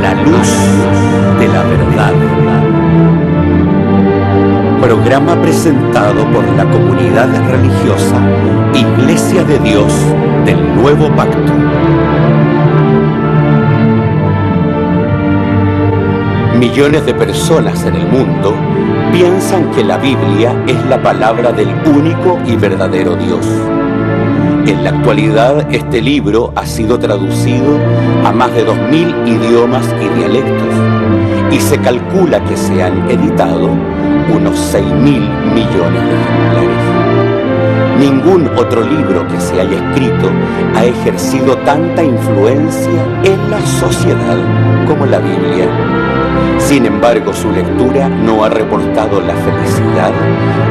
la luz de la verdad. Programa presentado por la comunidad religiosa Iglesia de Dios del Nuevo Pacto. Millones de personas en el mundo piensan que la Biblia es la palabra del único y verdadero Dios. En la actualidad, este libro ha sido traducido a más de 2000 idiomas y dialectos, y se calcula que se han editado unos 6.000 millones de ejemplares. Ningún otro libro que se haya escrito ha ejercido tanta influencia en la sociedad como la Biblia. Sin embargo, su lectura no ha reportado la felicidad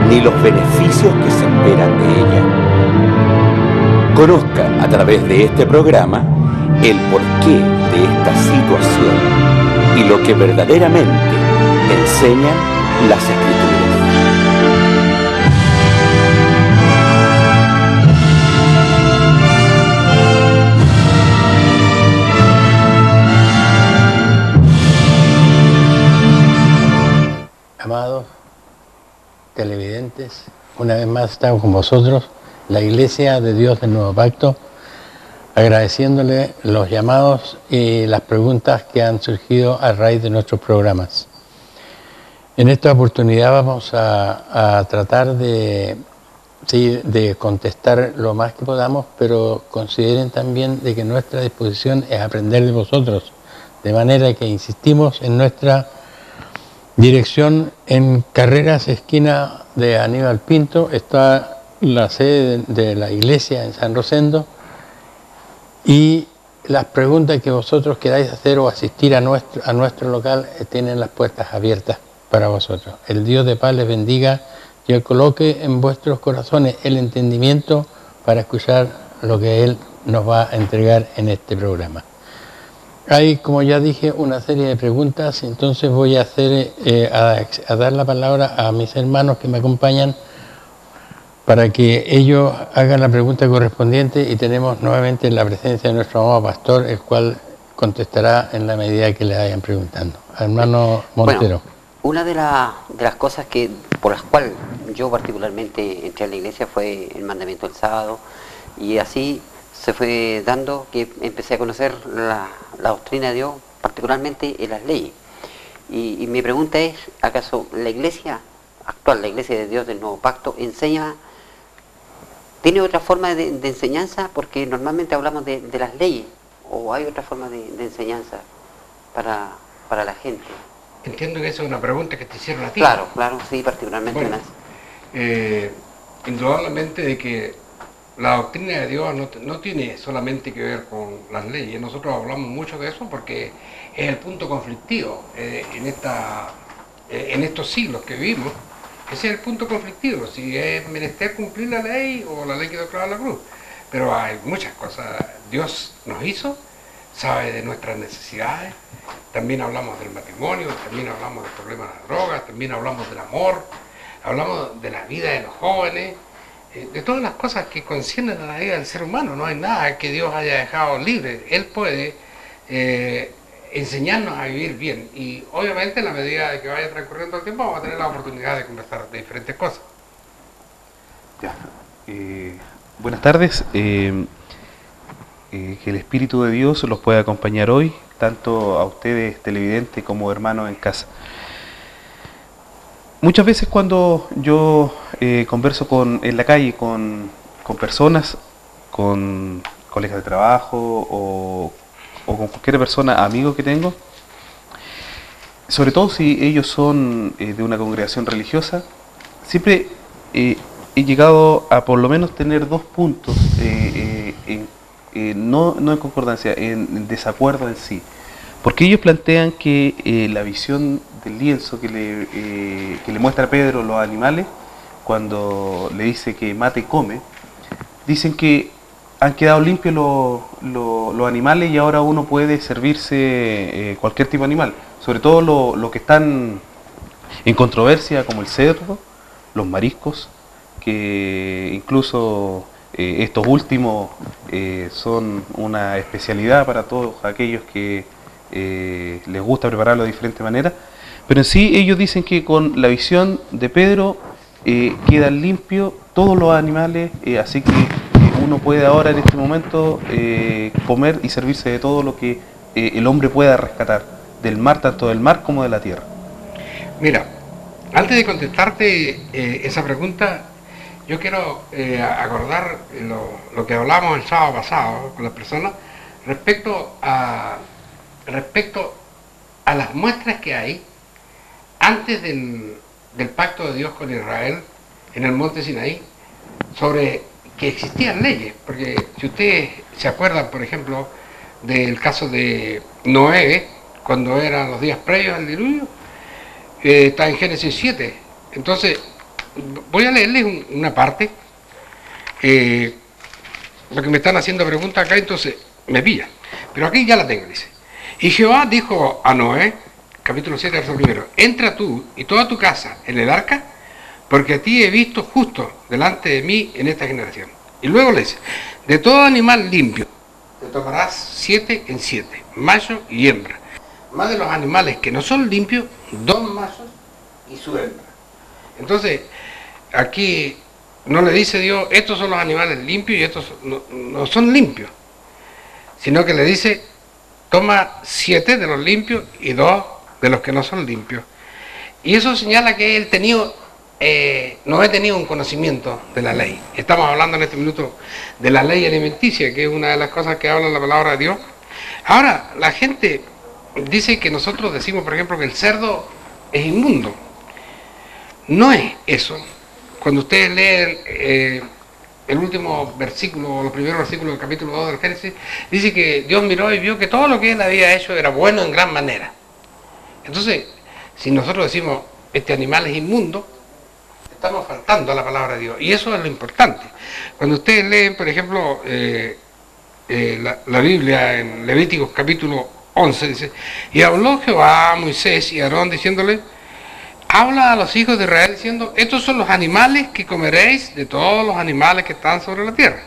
ni los beneficios que se esperan de ella. Conozca a través de este programa el porqué de esta situación y lo que verdaderamente enseñan las Escrituras. Amados televidentes, una vez más estamos con vosotros, la Iglesia de Dios del Nuevo Pacto, agradeciéndole los llamados y las preguntas que han surgido a raíz de nuestros programas. En esta oportunidad vamos a tratar de contestar lo más que podamos, pero consideren también de que nuestra disposición es aprender de vosotros, de manera que insistimos en nuestra dirección en Carreras, esquina de Aníbal Pinto, está la sede de la iglesia en San Rosendo, y las preguntas que vosotros queráis hacer o asistir a nuestro local tienen las puertas abiertas para vosotros. El Dios de paz les bendiga y coloque en vuestros corazones el entendimiento para escuchar lo que Él nos va a entregar en este programa. Hay, como ya dije, una serie de preguntas, entonces voy a dar la palabra a mis hermanos que me acompañan para que ellos hagan la pregunta correspondiente, y tenemos nuevamente la presencia de nuestro amado pastor, el cual contestará en la medida que le vayan preguntando. Hermano Montero. Bueno, una de las cosas por las cuales yo particularmente entré a la iglesia fue el mandamiento del sábado, y así se fue dando que empecé a conocer la doctrina de Dios, particularmente en las leyes. Y mi pregunta es, ¿acaso la iglesia actual, la Iglesia de Dios del Nuevo Pacto, tiene otra forma de enseñanza? Porque normalmente hablamos de las leyes, ¿o hay otra forma de enseñanza para la gente? Entiendo que esa es una pregunta que te hicieron a ti. Claro, sí, particularmente. Bueno, indudablemente de que la doctrina de Dios no tiene solamente que ver con las leyes. Nosotros hablamos mucho de eso porque es el punto conflictivo en estos siglos que vivimos. Ese es el punto conflictivo, si es menester cumplir la ley o la ley que clavada en la cruz. Pero hay muchas cosas. Dios nos hizo, sabe de nuestras necesidades. También hablamos del matrimonio, también hablamos del problema de las drogas, también hablamos del amor, hablamos de la vida de los jóvenes, de todas las cosas que conciernen a la vida del ser humano. No hay nada que Dios haya dejado libre. Él puede enseñarnos a vivir bien, y obviamente en la medida de que vaya transcurriendo el tiempo vamos a tener la oportunidad de conversar de diferentes cosas. Ya. Buenas tardes. Que el Espíritu de Dios los pueda acompañar hoy, tanto a ustedes televidentes como hermanos en casa. Muchas veces cuando yo converso en la calle con personas, con colegas de trabajo o con cualquier persona, amigo que tengo, sobre todo si ellos son de una congregación religiosa, siempre he llegado a por lo menos tener dos puntos, no en concordancia, en desacuerdo en sí. Porque ellos plantean que la visión del lienzo que le muestra a Pedro los animales, cuando le dice que mate y come, dicen que han quedado limpios los animales y ahora uno puede servirse cualquier tipo de animal, sobre todo lo que están en controversia, como el cerdo, los mariscos, que incluso estos últimos son una especialidad para todos aquellos que les gusta prepararlo de diferentes maneras, pero en sí ellos dicen que con la visión de Pedro quedan limpios todos los animales, así que uno puede ahora en este momento comer y servirse de todo lo que el hombre pueda rescatar del mar, tanto del mar como de la tierra. Mira, antes de contestarte esa pregunta, yo quiero acordar lo que hablamos el sábado pasado con las personas respecto a las muestras que hay antes del pacto de Dios con Israel en el monte Sinaí, sobre que existían leyes, porque si ustedes se acuerdan, por ejemplo, del caso de Noé, cuando eran los días previos al diluvio, está en Génesis 7. Entonces, voy a leerles una parte, porque me están haciendo preguntas acá, entonces me pilla. Pero aquí ya la tengo, dice. Y Jehová dijo a Noé, capítulo 7, verso 1, entra tú y toda tu casa en el arca, porque a ti he visto justo delante de mí en esta generación. Y luego le dice, de todo animal limpio, te tomarás 7 en 7, macho y hembra. Más de los animales que no son limpios, 2 machos y su hembra. Entonces, aquí no le dice Dios, estos son los animales limpios y estos no son limpios, sino que le dice, toma 7 de los limpios y 2 de los que no son limpios. Y eso señala que él no he tenido un conocimiento de la ley. Estamos hablando en este minuto de la ley alimenticia, que es una de las cosas que habla la palabra de Dios. Ahora, la gente dice que nosotros decimos, por ejemplo, que el cerdo es inmundo. No es eso. Cuando ustedes leen el último versículo, o los primeros versículos del capítulo 2 del Génesis, dice que Dios miró y vio que todo lo que él había hecho era bueno en gran manera. Entonces, si nosotros decimos, este animal es inmundo, estamos faltando a la palabra de Dios. Y eso es lo importante. Cuando ustedes leen, por ejemplo, la Biblia en Levíticos capítulo 11, dice, y habló Jehová a Moisés y a Aarón diciéndole, habla a los hijos de Israel diciendo, estos son los animales que comeréis de todos los animales que están sobre la tierra.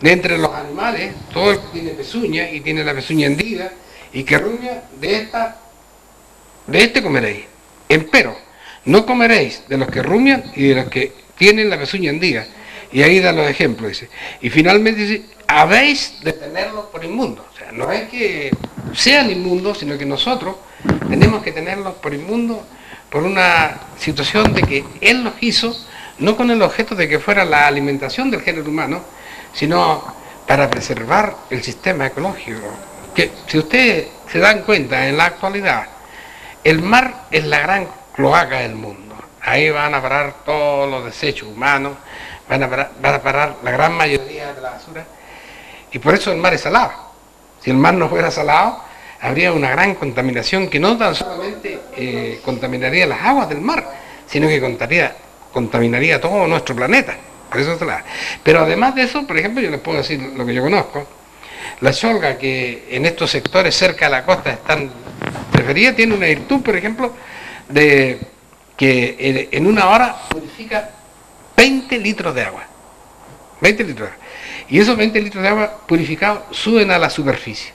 De entre los animales, todo el que tiene pezuña y tiene la pezuña hendida y que ruña, de este comeréis. Empero, no comeréis de los que rumian y de los que tienen la pezuña hendida. Y ahí da los ejemplos, dice. Y finalmente dice, habéis de tenerlos por inmundos. O sea, no es que sean inmundos, sino que nosotros tenemos que tenerlos por inmundos por una situación de que Él los hizo, no con el objeto de que fuera la alimentación del género humano, sino para preservar el sistema ecológico. Que si ustedes se dan cuenta, en la actualidad, el mar es la gran cloaca del mundo. Ahí van a parar todos los desechos humanos, van a parar la gran mayoría de la basura, y por eso el mar es salado. Si el mar no fuera salado, habría una gran contaminación que no tan solamente contaminaría las aguas del mar, sino que contaminaría todo nuestro planeta. Por eso es salada. Pero además de eso, por ejemplo, yo les puedo decir lo que yo conozco. La cholga, que en estos sectores cerca de la costa están preferidas, tiene una virtud, por ejemplo, de que en una hora purifica 20 litros de agua. 20 litros de agua. Y esos 20 litros de agua purificados suben a la superficie.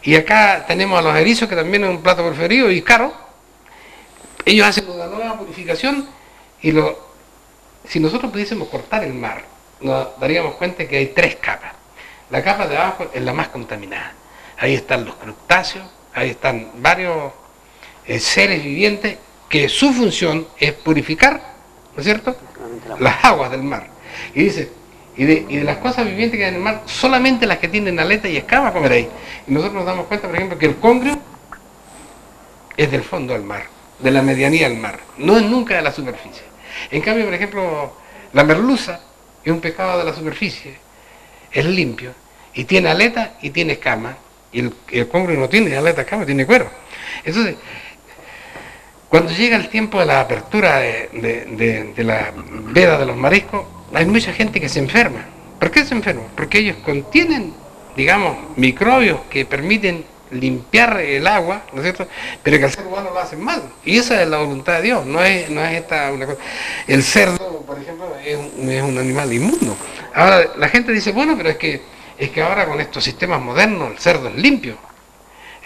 Y acá tenemos a los erizos, que también es un plato preferido y caro. Ellos hacen una nueva purificación y si nosotros pudiésemos cortar el mar, nos daríamos cuenta que hay 3 capas. La capa de abajo es la más contaminada. Ahí están los crustáceos, ahí están varios seres vivientes que su función es purificar, ¿no es cierto?, las aguas del mar. Y dice, y de las cosas vivientes que hay en el mar, solamente las que tienen aleta y escamas comeréis. Y nosotros nos damos cuenta, por ejemplo, que el congrio es del fondo del mar, de la medianía del mar, no es nunca de la superficie. En cambio, por ejemplo, la merluza es un pescado de la superficie, es limpio, y tiene aleta y tiene escamas, y el congrio no tiene aleta, escamas, tiene cuero. Entonces, cuando llega el tiempo de la apertura de la veda de los mariscos, hay mucha gente que se enferma. ¿Por qué se enferma? Porque ellos contienen, digamos, microbios que permiten limpiar el agua, ¿no es cierto?, pero que al ser humano lo hacen mal. Y esa es la voluntad de Dios, no es esta una cosa. El cerdo, por ejemplo, es un animal inmundo. Ahora, la gente dice, bueno, pero es que ahora con estos sistemas modernos el cerdo es limpio.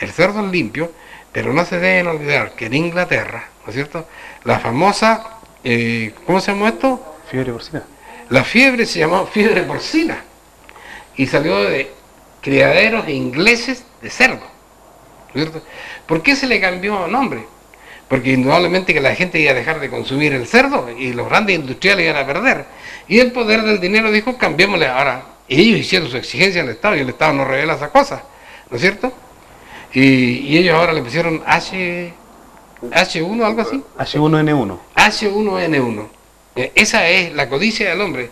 el cerdo es limpio, pero no se deben olvidar que en Inglaterra, ¿no es cierto?, la famosa, ¿cómo se llama esto? Fiebre porcina. La fiebre se llamó fiebre porcina y salió de criaderos ingleses de cerdo, ¿no es cierto? ¿Por qué se le cambió nombre? Porque indudablemente que la gente iba a dejar de consumir el cerdo y los grandes industriales iban a perder. Y el poder del dinero dijo, cambiémosle ahora. Y ellos hicieron su exigencia al Estado y el Estado no revela esas cosas, ¿no es cierto? Y ellos ahora le pusieron H1, algo así. H1N1. H1N1. Esa es la codicia del hombre,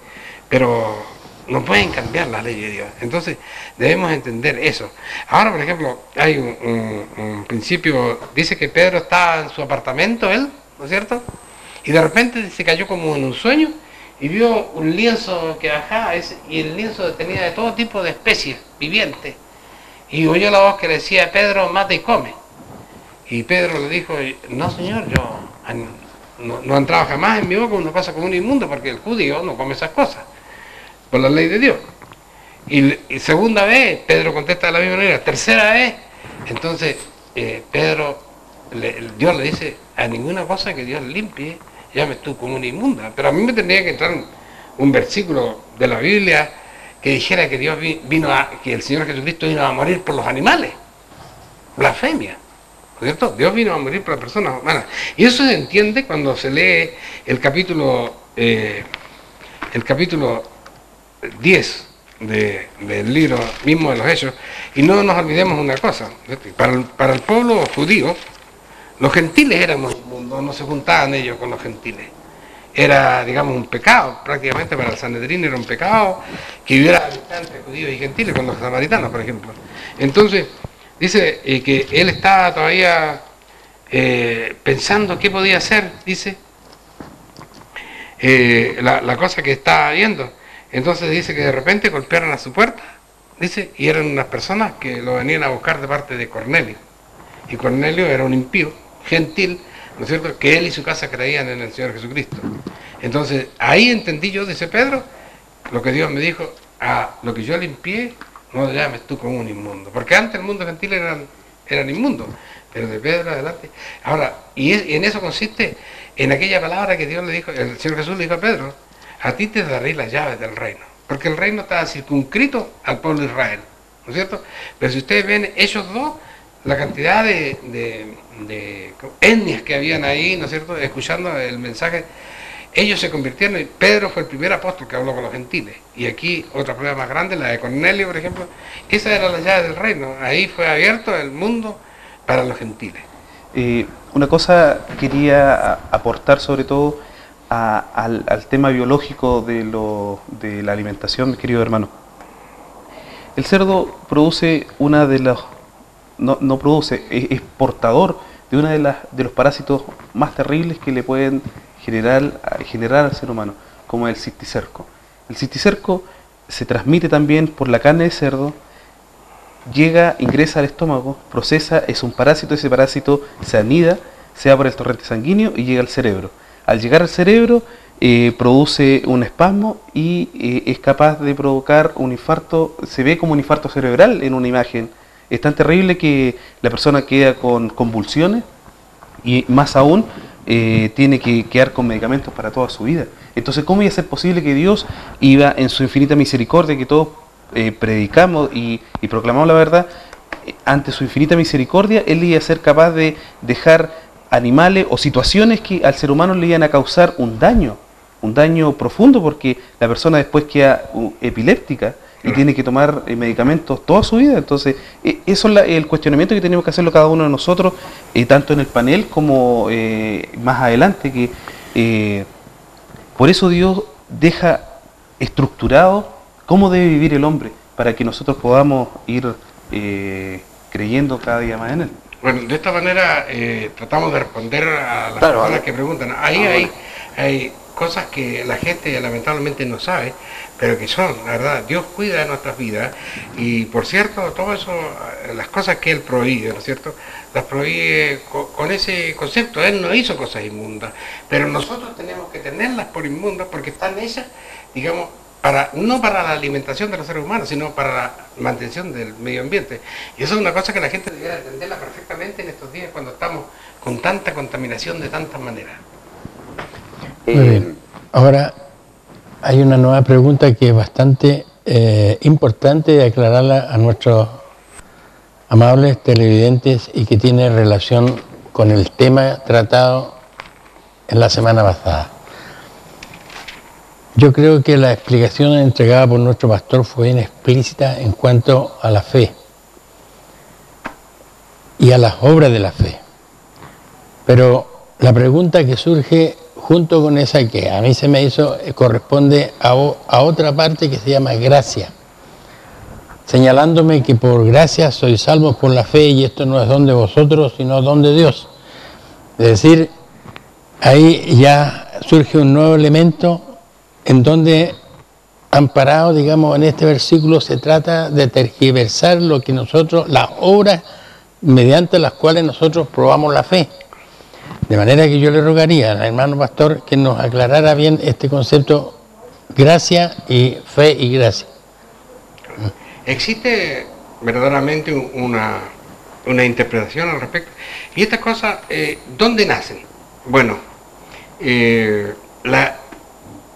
pero no pueden cambiar la ley de Dios. Entonces debemos entender eso. Ahora, por ejemplo, hay un principio, dice que Pedro estaba en su apartamento, él, ¿no es cierto? Y de repente se cayó como en un sueño y vio un lienzo que bajaba, y el lienzo tenía de todo tipo de especies vivientes. Y oyó la voz que le decía, Pedro, mata y come. Y Pedro le dijo, no señor, yo no entraba jamás en mi boca una cosa como un inmundo, porque el judío no come esas cosas, por la ley de Dios. Y segunda vez, Pedro contesta de la misma manera. Tercera vez, entonces Pedro, Dios le dice, a ninguna cosa que Dios limpie, llames tú como una inmunda. Pero a mí me tendría que entrar un versículo de la Biblia que dijera que Dios que el Señor Jesucristo vino a morir por los animales. Blasfemia, ¿no es cierto? Dios vino a morir por las personas humanas. Y eso se entiende cuando se lee el capítulo 10 del libro mismo de los Hechos. Y no nos olvidemos una cosa, para el pueblo judío, los gentiles éramos inmundos, no se juntaban ellos con los gentiles. Era, digamos, un pecado, prácticamente para el Sanedrín era un pecado que hubiera habitantes judíos y gentiles, con los samaritanos, por ejemplo. Entonces, dice que él estaba todavía pensando qué podía hacer, dice, la cosa que estaba viendo. Entonces dice que de repente golpearon a su puerta, dice, y eran unas personas que lo venían a buscar de parte de Cornelio. Y Cornelio era un impío, gentil, ¿no es cierto?, que él y su casa creían en el Señor Jesucristo. Entonces, ahí entendí yo, dice Pedro, lo que Dios me dijo, lo que yo limpié, no lo llames tú como un inmundo. Porque antes el mundo gentil eran inmundos, pero de Pedro adelante. Ahora, y en eso consiste, en aquella palabra que Dios le dijo, el Señor Jesús le dijo a Pedro, a ti te daré las llaves del reino. Porque el reino estaba circunscrito al pueblo de Israel, ¿no es cierto? Pero si ustedes ven ellos dos, la cantidad de etnias que habían ahí, ¿no es cierto?, escuchando el mensaje, ellos se convirtieron, y Pedro fue el primer apóstol que habló con los gentiles. Y aquí otra prueba más grande, la de Cornelio, por ejemplo, esa era la llave del reino, ahí fue abierto el mundo para los gentiles. Una cosa quería aportar sobre todo al tema biológico de la alimentación, querido hermano. El cerdo produce una de las... No produce, es portador de una de los parásitos más terribles que le pueden generar al ser humano, como el cisticerco. El cisticerco se transmite también por la carne de cerdo, ingresa al estómago, procesa, es un parásito, ese parásito se anida, se va por el torrente sanguíneo y llega al cerebro. Al llegar al cerebro produce un espasmo y es capaz de provocar un infarto, se ve como un infarto cerebral en una imagen. Es tan terrible que la persona queda con convulsiones y más aún tiene que quedar con medicamentos para toda su vida. Entonces, ¿cómo iba a ser posible que Dios iba en su infinita misericordia, que todos predicamos y proclamamos la verdad, ante su infinita misericordia, Él iba a ser capaz de dejar animales o situaciones que al ser humano le iban a causar un daño profundo, porque la persona después queda epiléptica y tiene que tomar medicamentos toda su vida? Entonces, eso es el cuestionamiento que tenemos que hacerlo cada uno de nosotros, tanto en el panel como más adelante, que por eso Dios deja estructurado cómo debe vivir el hombre, para que nosotros podamos ir creyendo cada día más en él. Bueno, de esta manera tratamos de responder a las personas que preguntan. Ahí hay cosas que la gente lamentablemente no sabe, pero que son, la verdad, Dios cuida de nuestras vidas, y por cierto, todo eso, las cosas que Él prohíbe, ¿no es cierto?, las prohíbe con ese concepto. Él no hizo cosas inmundas, pero nosotros tenemos que tenerlas por inmundas porque están hechas, digamos, no para la alimentación de los seres humanos, sino para la mantención del medio ambiente. Y eso es una cosa que la gente debería entenderla perfectamente en estos días cuando estamos con tanta contaminación de tantas maneras. Muy bien. Ahora hay una nueva pregunta que es bastante importante de aclararla a nuestros amables televidentes y que tiene relación con el tema tratado en la semana pasada. Yo creo que la explicación entregada por nuestro pastor fue bien explícita en cuanto a la fe y a las obras de la fe. Pero la pregunta que surge junto con esa que a mí se me hizo corresponde a otra parte que se llama gracia, señalándome que por gracia sois salvos por la fe y esto no es don de vosotros sino don de Dios. Es decir, ahí ya surge un nuevo elemento en donde, amparado, digamos, en este versículo, se trata de tergiversar lo que nosotros, las obras mediante las cuales nosotros probamos la fe. De manera que yo le rogaría al hermano pastor que nos aclarara bien este concepto, gracia y fe y gracia. Existe verdaderamente una interpretación al respecto. Y estas cosas, ¿dónde nacen? Bueno,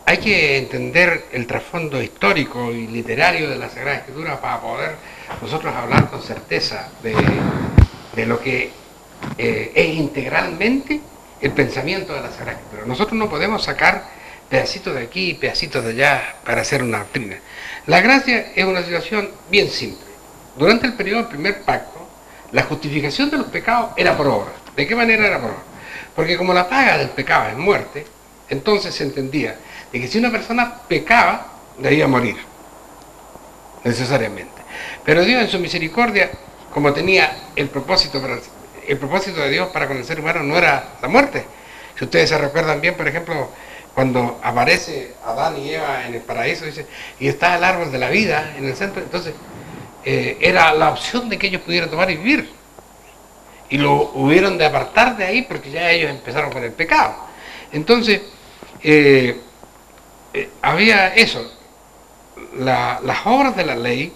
hay que entender el trasfondo histórico y literario de la Sagrada Escritura para poder nosotros hablar con certeza de lo que es integralmente el pensamiento de la Sagrada Escritura. Nosotros no podemos sacar pedacitos de aquí y pedacitos de allá para hacer una doctrina. La gracia es una situación bien simple. Durante el periodo del primer pacto, la justificación de los pecados era por obra. ¿De qué manera era por obra? Porque como la paga del pecado es muerte, entonces se entendía de que si una persona pecaba, debía morir, necesariamente. Pero Dios en su misericordia, como tenía el propósito de Dios para con el ser humano no era la muerte. Si ustedes se recuerdan bien, por ejemplo, cuando aparece Adán y Eva en el paraíso, dice, y está el árbol de la vida en el centro, entonces era la opción de que ellos pudieran tomar y vivir. Y lo hubieron de apartar de ahí porque ya ellos empezaron con el pecado. Entonces, había eso. Las obras de la ley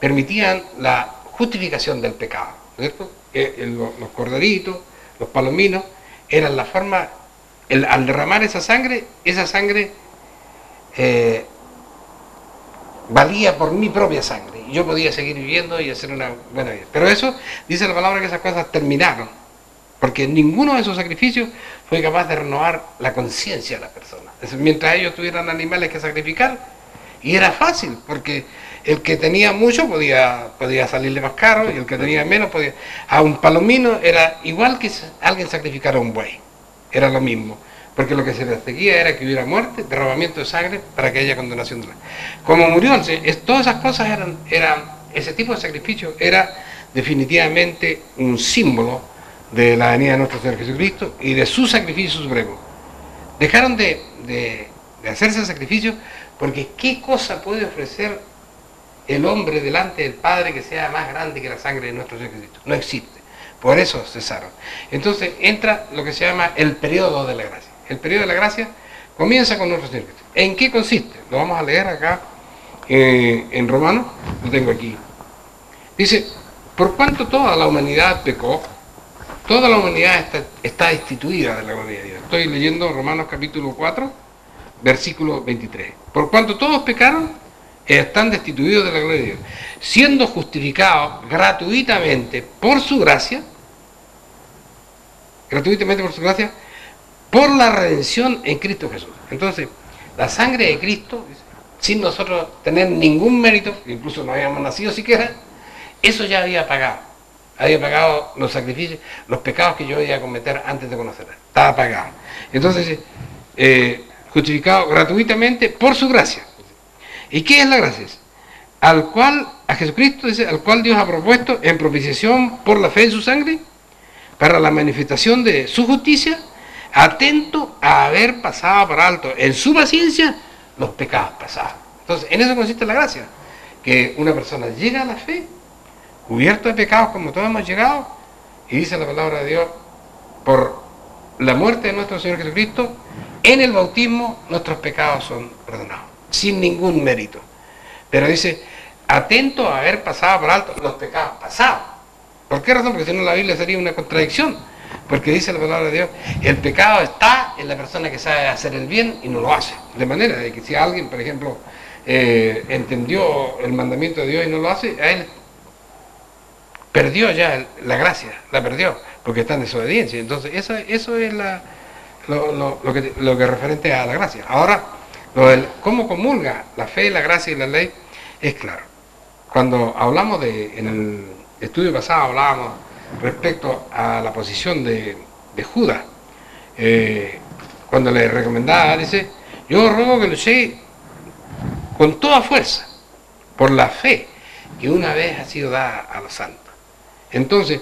permitían la justificación del pecado, ¿cierto? Los corderitos, los palominos, eran la forma, al derramar esa sangre valía por mi propia sangre, y yo podía seguir viviendo y hacer una buena vida. Pero eso, dice la palabra que esas cosas terminaron, porque ninguno de esos sacrificios fue capaz de renovar la conciencia de la persona. Mientras ellos tuvieran animales que sacrificar, y era fácil, porque el que tenía mucho podía salirle más caro, y el que tenía menos podía... A un palomino era igual que alguien sacrificara a un buey, era lo mismo, porque lo que se perseguía era que hubiera muerte, derramamiento de sangre, para que haya condenación de la... Como murió, todas esas cosas ese tipo de sacrificio era definitivamente un símbolo de la venida de nuestro Señor Jesucristo y de su sacrificio supremo. Dejaron de hacerse sacrificios porque ¿qué cosa puede ofrecer el hombre delante del Padre que sea más grande que la sangre de nuestro Señor Jesucristo? No existe. Por eso cesaron. Entonces entra lo que se llama el periodo de la gracia. El periodo de la gracia comienza con nuestro Señor Jesucristo. ¿En qué consiste? Lo vamos a leer acá en Romanos, lo tengo aquí. Dice, por cuanto toda la humanidad pecó, toda la humanidad está destituida de la gloria de Dios. Estoy leyendo Romanos capítulo 4, versículo 23. Por cuanto todos pecaron, están destituidos de la gloria de Dios, siendo justificados gratuitamente por su gracia, por la redención en Cristo Jesús. Entonces, la sangre de Cristo, sin nosotros tener ningún mérito, incluso no habíamos nacido siquiera, eso ya había pagado los sacrificios, los pecados que yo iba a cometer antes de conocerla. Estaba pagado. Entonces, justificado gratuitamente por su gracia. ¿Y qué es la gracia? A Jesucristo, dice, al cual Dios ha propuesto en propiciación por la fe en su sangre, para la manifestación de su justicia, atento a haber pasado por alto en su paciencia los pecados pasados. Entonces, en eso consiste la gracia, que una persona llega a la fe, cubierto de pecados como todos hemos llegado, y dice la palabra de Dios, por la muerte de nuestro Señor Jesucristo, en el bautismo nuestros pecados son perdonados. sin ningún mérito. Pero dice, atento a haber pasado por alto los pecados pasados. ¿Por qué razón? Porque si no la Biblia sería una contradicción. Porque dice la palabra de Dios, el pecado está en la persona que sabe hacer el bien y no lo hace. De manera de que si alguien, por ejemplo, entendió el mandamiento de Dios y no lo hace, a él perdió ya la gracia, la perdió, porque está en desobediencia. Entonces, eso es lo que es referente a la gracia. Ahora, cómo comulga la fe, la gracia y la ley, es claro. Cuando hablamos en el estudio pasado, hablábamos respecto a la posición de Judas, cuando le recomendaba, dice, yo os ruego que luchéis con toda fuerza por la fe que una vez ha sido dada a los santos. Entonces,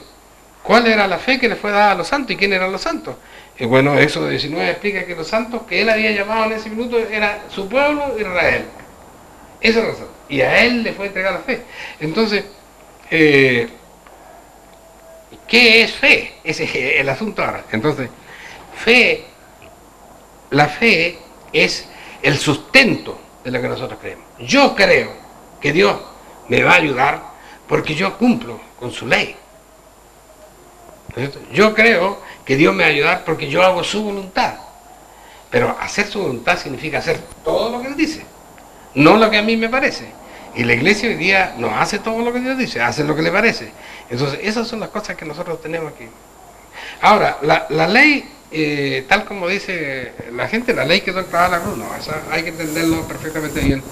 ¿cuál era la fe que le fue dada a los santos y quién eran los santos? Bueno, Éxodo 19 explica que los santos que él había llamado en ese minuto era su pueblo Israel. Eso era los santos. Y a él le fue entregada la fe. Entonces, ¿qué es fe? Ese es el asunto ahora. Entonces, la fe es el sustento de lo que nosotros creemos. Yo creo que Dios me va a ayudar porque yo cumplo con su ley. Yo creo que Dios me va a ayudar porque yo hago su voluntad. Pero hacer su voluntad significa hacer todo lo que Él dice, no lo que a mí me parece. Y la iglesia hoy día no hace todo lo que Dios dice, hace lo que le parece. Entonces, esas son las cosas que nosotros tenemos aquí. Ahora, la ley, tal como dice la gente, la ley quedó clavada en la cruz, no, eso hay que entenderlo perfectamente bien.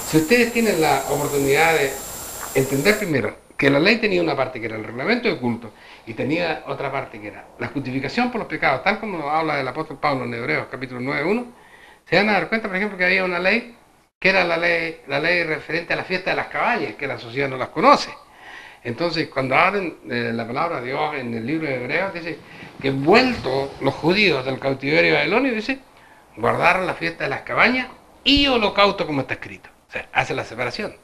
Si ustedes tienen la oportunidad de entender primero que la ley tenía una parte que era el reglamento de culto y tenía otra parte que era la justificación por los pecados, tal como nos habla el apóstol Pablo en Hebreos capítulo 9:1, se van a dar cuenta, por ejemplo, que había una ley que era la ley referente a la fiesta de las cabañas, que la sociedad no las conoce. Entonces, cuando hablan la palabra de Dios en el libro de Hebreos, dice que vueltos los judíos del cautiverio babilonio, dice, guardaron la fiesta de las cabañas y holocausto como está escrito. O sea, hace la separación.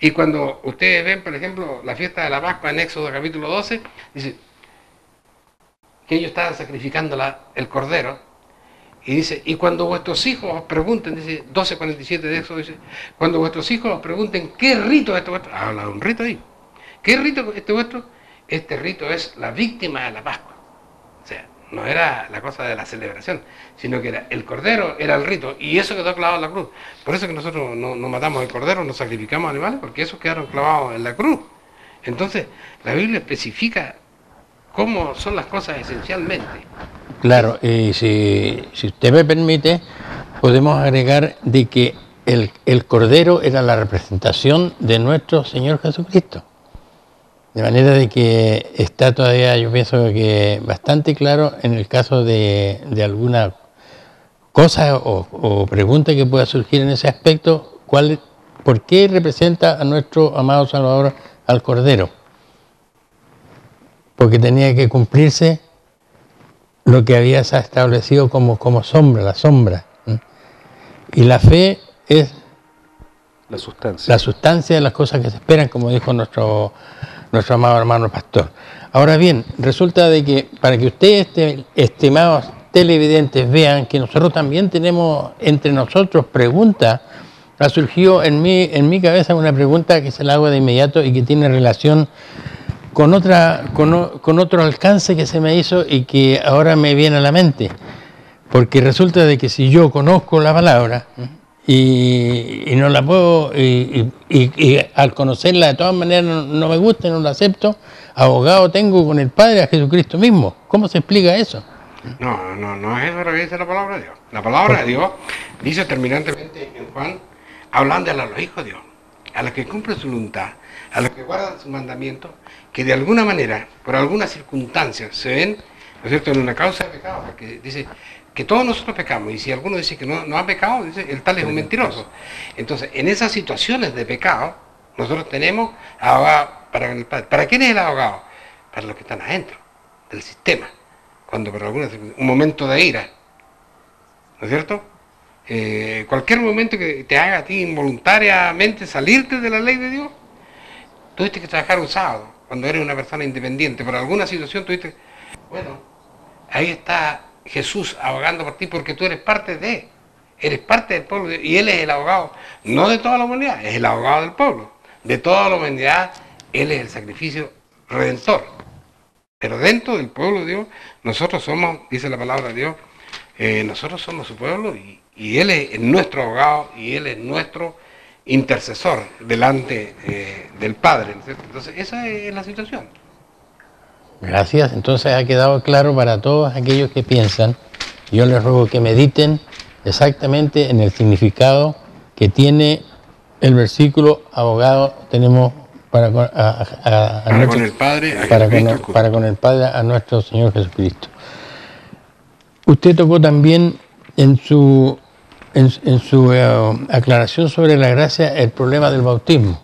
Y cuando ustedes ven, por ejemplo, la fiesta de la Pascua en Éxodo capítulo 12, dice que ellos estaban sacrificando el cordero, y dice, y cuando vuestros hijos os pregunten, dice 12:47 de Éxodo, dice, cuando vuestros hijos os pregunten, ¿qué rito es este vuestro? Habla de un rito ahí. ¿Qué rito es este vuestro? Este rito es la víctima de la Pascua. O sea, no era la cosa de la celebración, sino que era el cordero, era el rito, y eso quedó clavado en la cruz. Por eso que nosotros no matamos el cordero, no sacrificamos animales, porque esos quedaron clavados en la cruz. Entonces, la Biblia especifica cómo son las cosas esencialmente. Claro, y si usted me permite, podemos agregar de que el cordero era la representación de nuestro Señor Jesucristo. De manera de que está todavía, yo pienso que bastante claro en el caso de alguna cosa o pregunta que pueda surgir en ese aspecto, ¿por qué representa a nuestro amado Salvador al Cordero? Porque tenía que cumplirse lo que había establecido como sombra, la sombra. Y la fe es la sustancia de las cosas que se esperan, como dijo nuestro amado hermano pastor. Ahora bien, resulta de que para que ustedes, estimados televidentes, vean que nosotros también tenemos entre nosotros preguntas. Ha surgido en mi cabeza una pregunta que se la hago de inmediato y que tiene relación con otro alcance que se me hizo y que ahora me viene a la mente. Porque resulta de que si yo conozco la palabra y no la puedo, y al conocerla de todas maneras no me gusta y no la acepto, abogado tengo con el Padre a Jesucristo mismo. ¿Cómo se explica eso? No es eso lo que dice la palabra de Dios. La palabra de Dios dice terminantemente en Juan, hablando a los hijos de Dios, a los que cumplen su voluntad, a los que guardan sus mandamientos, que de alguna manera, por alguna circunstancia, se ven, ¿no es cierto?, en una causa de pecado, porque dice que todos nosotros pecamos, y si alguno dice que no ha pecado, dice, el tal es un mentiroso. Entonces, en esas situaciones de pecado, nosotros tenemos abogado para el Padre. ¿Para quién es el abogado? Para los que están adentro del sistema, cuando por un momento de ira, ¿no es cierto? Cualquier momento que te haga a ti involuntariamente salirte de la ley de Dios, tuviste que trabajar un sábado, cuando eres una persona independiente, por alguna situación tuviste, bueno, ahí está Jesús abogando por ti porque tú eres parte de. Eres parte del pueblo de Dios y Él es el abogado, no de toda la humanidad, es el abogado del pueblo. De toda la humanidad, Él es el sacrificio redentor. Pero dentro del pueblo de Dios, nosotros somos, dice la palabra de Dios, nosotros somos su pueblo y Él es nuestro abogado y Él es nuestro intercesor delante del Padre, ¿no es cierto? Entonces, esa es la situación. Gracias. Entonces ha quedado claro para todos aquellos que piensan. Yo les ruego que mediten exactamente en el significado que tiene el versículo abogado tenemos para con el Padre, para con el Padre a nuestro Señor Jesucristo. Usted tocó también en su aclaración sobre la gracia el problema del bautismo.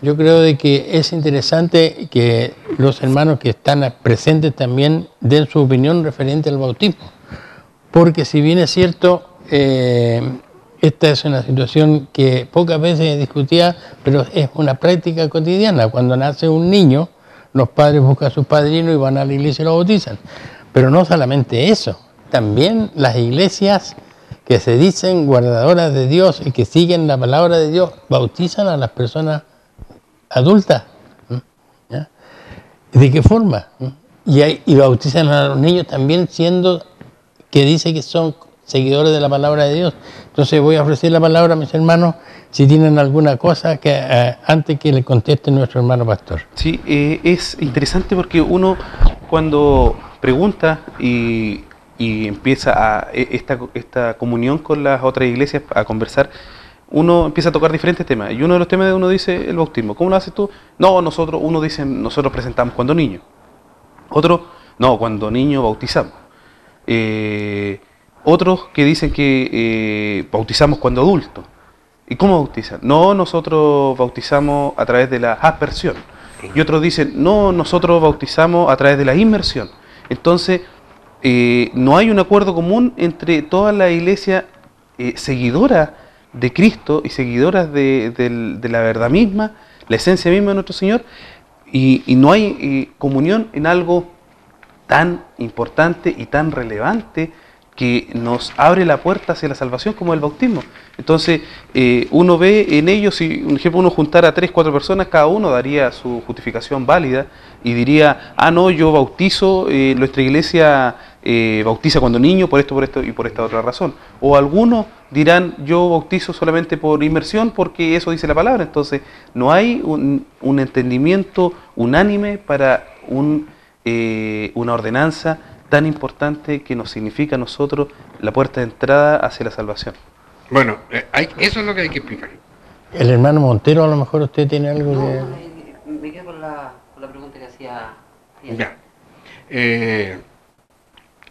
Yo creo de que es interesante que los hermanos que están presentes también den su opinión referente al bautismo, porque si bien es cierto, esta es una situación que pocas veces es discutida, pero es una práctica cotidiana. Cuando nace un niño, los padres buscan a sus padrinos y van a la iglesia y lo bautizan. Pero no solamente eso, también las iglesias que se dicen guardadoras de Dios y que siguen la palabra de Dios, bautizan a las personas adultas. ¿Ya? ¿De qué forma? Y bautizan a los niños también siendo que dice que son seguidores de la palabra de Dios. Entonces voy a ofrecer la palabra a mis hermanos si tienen alguna cosa que antes que le conteste nuestro hermano pastor. Sí, es interesante porque uno cuando pregunta y empieza esta comunión con las otras iglesias a conversar, uno empieza a tocar diferentes temas. Y uno de los temas de uno dice el bautismo. ¿Cómo lo haces tú? No, uno dice, nosotros presentamos cuando niño. Otro, no, cuando niño bautizamos. Otros que dicen que bautizamos cuando adultos. ¿Y cómo bautizan? No, nosotros bautizamos a través de la aspersión. Y otros dicen, no, nosotros bautizamos a través de la inmersión. Entonces, no hay un acuerdo común entre toda la iglesia seguidora de Cristo y seguidoras de la verdad misma, la esencia misma de nuestro Señor, y no hay comunión en algo tan importante y tan relevante que nos abre la puerta hacia la salvación como el bautismo. Entonces, uno ve en ellos, si por ejemplo uno juntara 3, 4 personas, cada uno daría su justificación válida y diría, no, yo bautizo, nuestra iglesia bautiza cuando niño, por esto y por esta otra razón. O algunos dirán, yo bautizo solamente por inmersión porque eso dice la palabra. Entonces, no hay un entendimiento unánime para una ordenanza tan importante que nos significa a nosotros la puerta de entrada hacia la salvación. Bueno, eso es lo que hay que explicar. El hermano Montero, a lo mejor usted tiene algo No, me quedo con la pregunta que hacía. Ya.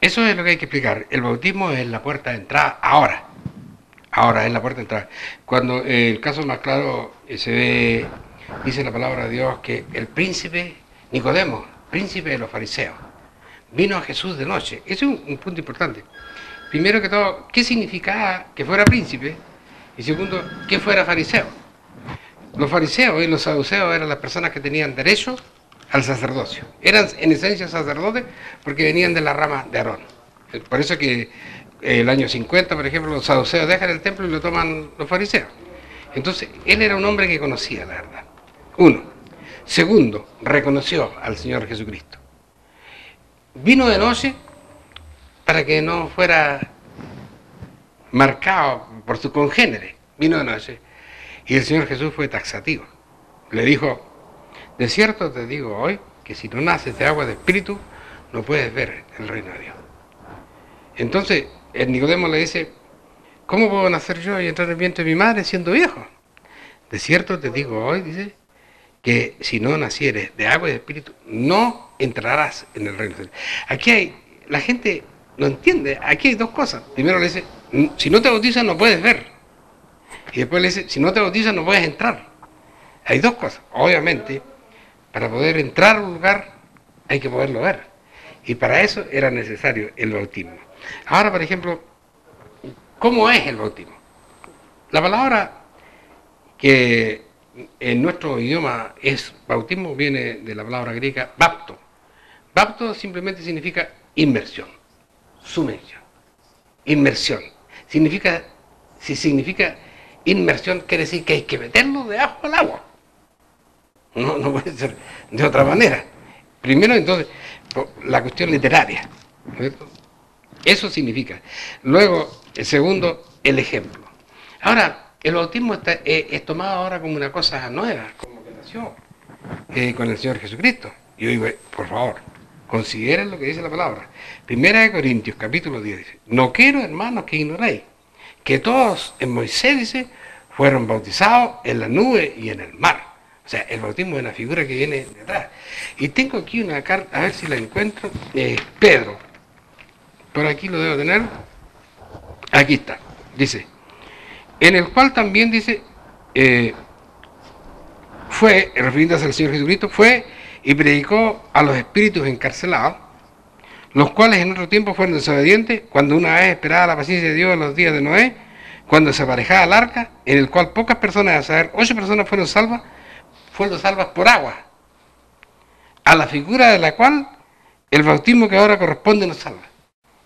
Eso es lo que hay que explicar. El bautismo es la puerta de entrada ahora. Ahora es la puerta de entrada. Cuando el caso más claro se ve, dice la palabra de Dios, que el príncipe Nicodemo, príncipe de los fariseos, vino a Jesús de noche. Ese es un punto importante. Primero que todo, ¿qué significaba que fuera príncipe? Y segundo, ¿qué fuera fariseo? Los fariseos y los saduceos eran las personas que tenían derecho al sacerdocio. Eran en esencia sacerdotes porque venían de la rama de Aarón. Por eso que el año 50, por ejemplo, los saduceos dejan el templo y lo toman los fariseos. Entonces, él era un hombre que conocía la verdad. Uno. Segundo, reconoció al Señor Jesucristo. Vino de noche para que no fuera marcado por su congénere. Vino de noche. Y el Señor Jesús fue taxativo. Le dijo, de cierto te digo hoy, que si no naces de agua de espíritu, no puedes ver el reino de Dios. Entonces, el Nicodemo le dice, ¿cómo puedo nacer yo y entrar en el vientre de mi madre siendo viejo? De cierto te digo hoy, dice, que si no nacieres de agua y de espíritu, no entrarás en el reino de Dios. Aquí la gente no entiende, aquí hay dos cosas. Primero le dice, si no te bautizas no puedes ver. Y después le dice, si no te bautizas no puedes entrar. Hay dos cosas. Obviamente, para poder entrar a un lugar hay que poderlo ver. Y para eso era necesario el bautismo. Ahora, por ejemplo, ¿cómo es el bautismo? La palabra que en nuestro idioma es bautismo viene de la palabra griega bapto. Bapto simplemente significa inmersión, sumersión, inmersión. significa, si significa inmersión, quiere decir que hay que meterlo debajo del agua. No puede ser de otra manera. Primero, entonces, la cuestión literaria, ¿cierto? Eso significa. Luego, el segundo, el ejemplo. Ahora, el bautismo es tomado ahora como una cosa nueva, como que nació con el Señor Jesucristo. Y yo digo, por favor, consideren lo que dice la palabra. Primera de Corintios, capítulo 10, dice: no quiero, hermanos, que ignoréis que todos en Moisés, dice, fueron bautizados en la nube y en el mar. O sea, el bautismo es una figura que viene de atrás. Y tengo aquí una carta, a ver si la encuentro, Pedro. Por aquí lo debo tener. Aquí está. Dice, en el cual también dice, fue, refiriéndose al Señor Jesucristo, fue y predicó a los espíritus encarcelados, los cuales en otro tiempo fueron desobedientes, cuando una vez esperaba la paciencia de Dios en los días de Noé, cuando se aparejaba el arca, en el cual pocas personas, a saber, 8 personas fueron salvas por agua, a la figura de la cual el bautismo que ahora corresponde nos salva.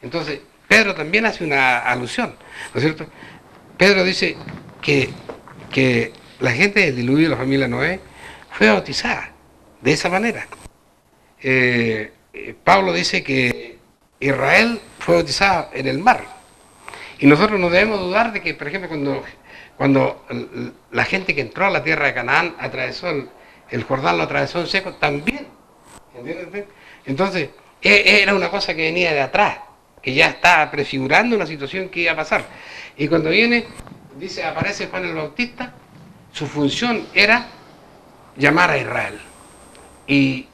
Entonces, Pedro también hace una alusión, ¿no es cierto? Pedro dice que la gente del diluvio, la familia Noé, fue bautizada de esa manera. Pablo dice que Israel fue bautizado en el mar. Y nosotros no debemos dudar de que, por ejemplo, cuando la gente que entró a la tierra de Canaán atravesó el Jordán, lo atravesó en seco, también. ¿Entiendes? Entonces, era una cosa que venía de atrás, que ya estaba prefigurando una situación que iba a pasar. Y cuando viene, dice, aparece Juan el Bautista, su función era llamar a Israel y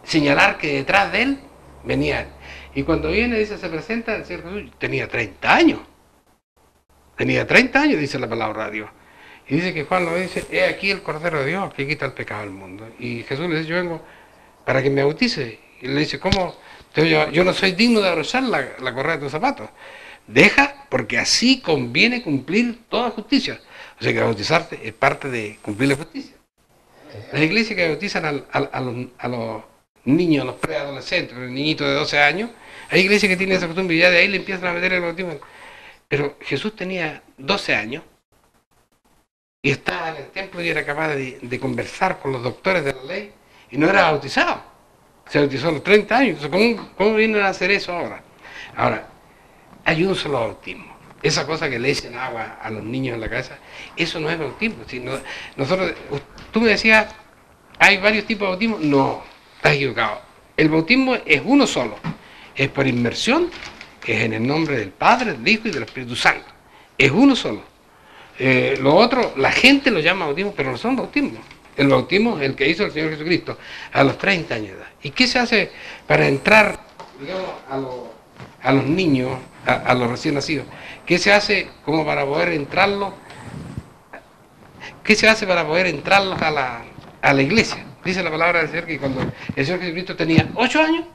señalar que detrás de él venía él. Y cuando viene, dice, se presenta el Señor Jesús, tenía 30 años. Tenía 30 años, dice la palabra de Dios. Y dice que Juan lo dice, he aquí el Cordero de Dios que quita el pecado del mundo. Y Jesús le dice, yo vengo para que me bautice. Y le dice, ¿cómo? Yo no soy digno de abrochar la correa de tus zapatos. Deja, porque así conviene cumplir toda justicia. O sea que bautizarte es parte de cumplir la justicia. Las iglesias que bautizan a los niños, a los preadolescentes, a los niñitos de 12 años, hay iglesias que tienen esa costumbre y ya de ahí le empiezan a meter el bautismo. Pero Jesús tenía 12 años y estaba en el templo y era capaz de conversar con los doctores de la ley y no era bautizado. Se bautizó a los 30 años. Entonces, ¿cómo vienen a hacer eso ahora? Ahora, hay un solo bautismo. Esa cosa que le echan agua a los niños en la cabeza, eso no es bautismo. Nosotros, tú me decías, ¿hay varios tipos de bautismo? No, estás equivocado. El bautismo es uno solo. Es por inmersión, que es en el nombre del Padre, del Hijo y del Espíritu Santo. Es uno solo. Lo otro, la gente lo llama bautismo, pero no son bautismos. El bautismo es el que hizo el Señor Jesucristo a los 30 años de edad. ¿Y qué se hace para entrar, digamos, a los niños, a los recién nacidos? ¿Qué se hace como para poder entrarlos? ¿Qué se hace para poder entrarlos a la iglesia? Dice la palabra del Señor que cuando el Señor Jesucristo tenía 8 años,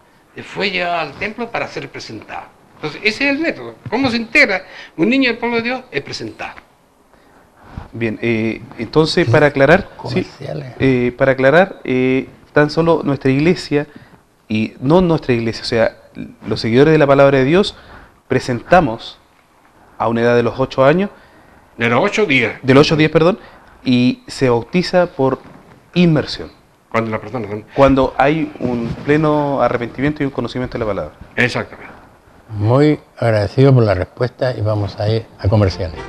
fue llevado al templo para ser presentado. Entonces, ese es el método. ¿Cómo se integra un niño del pueblo de Dios? Es presentado. Bien, entonces para aclarar, tan solo nuestra iglesia, y no nuestra iglesia, o sea, los seguidores de la palabra de Dios, presentamos a una edad de los 8 años, de los 8 días, perdón, y se bautiza por inmersión. Cuando la persona... Cuando hay un pleno arrepentimiento y un conocimiento de la palabra. Exactamente. Muy agradecido por la respuesta y vamos a ir a comerciales.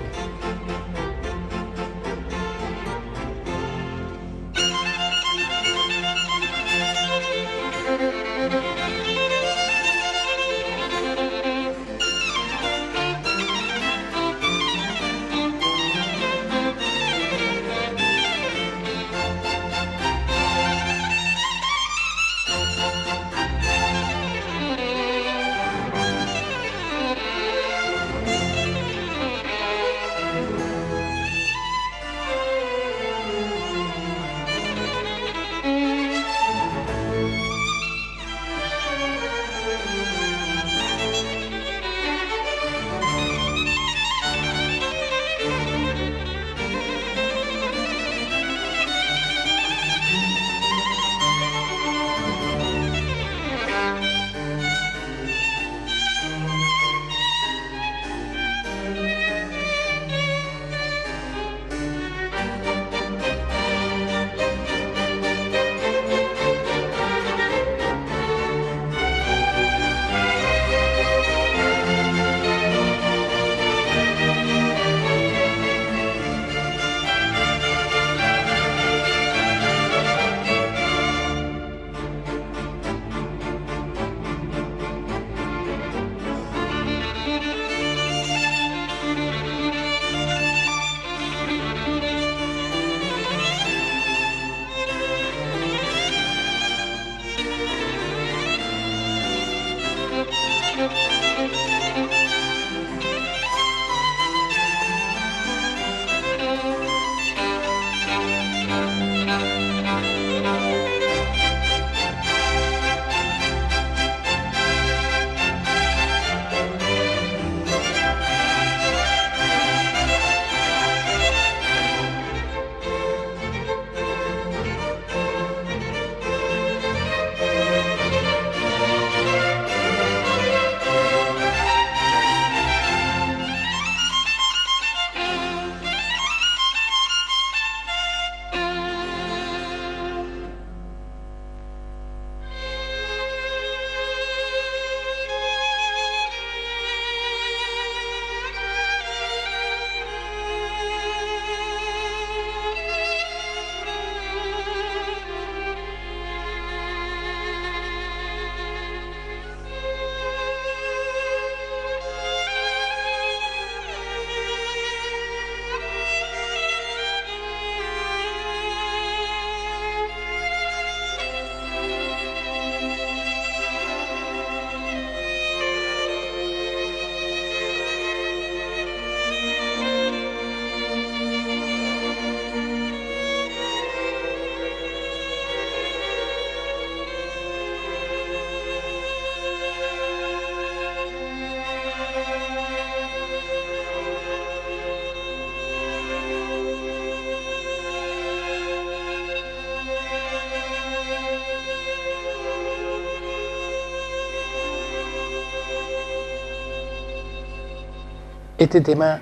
Este tema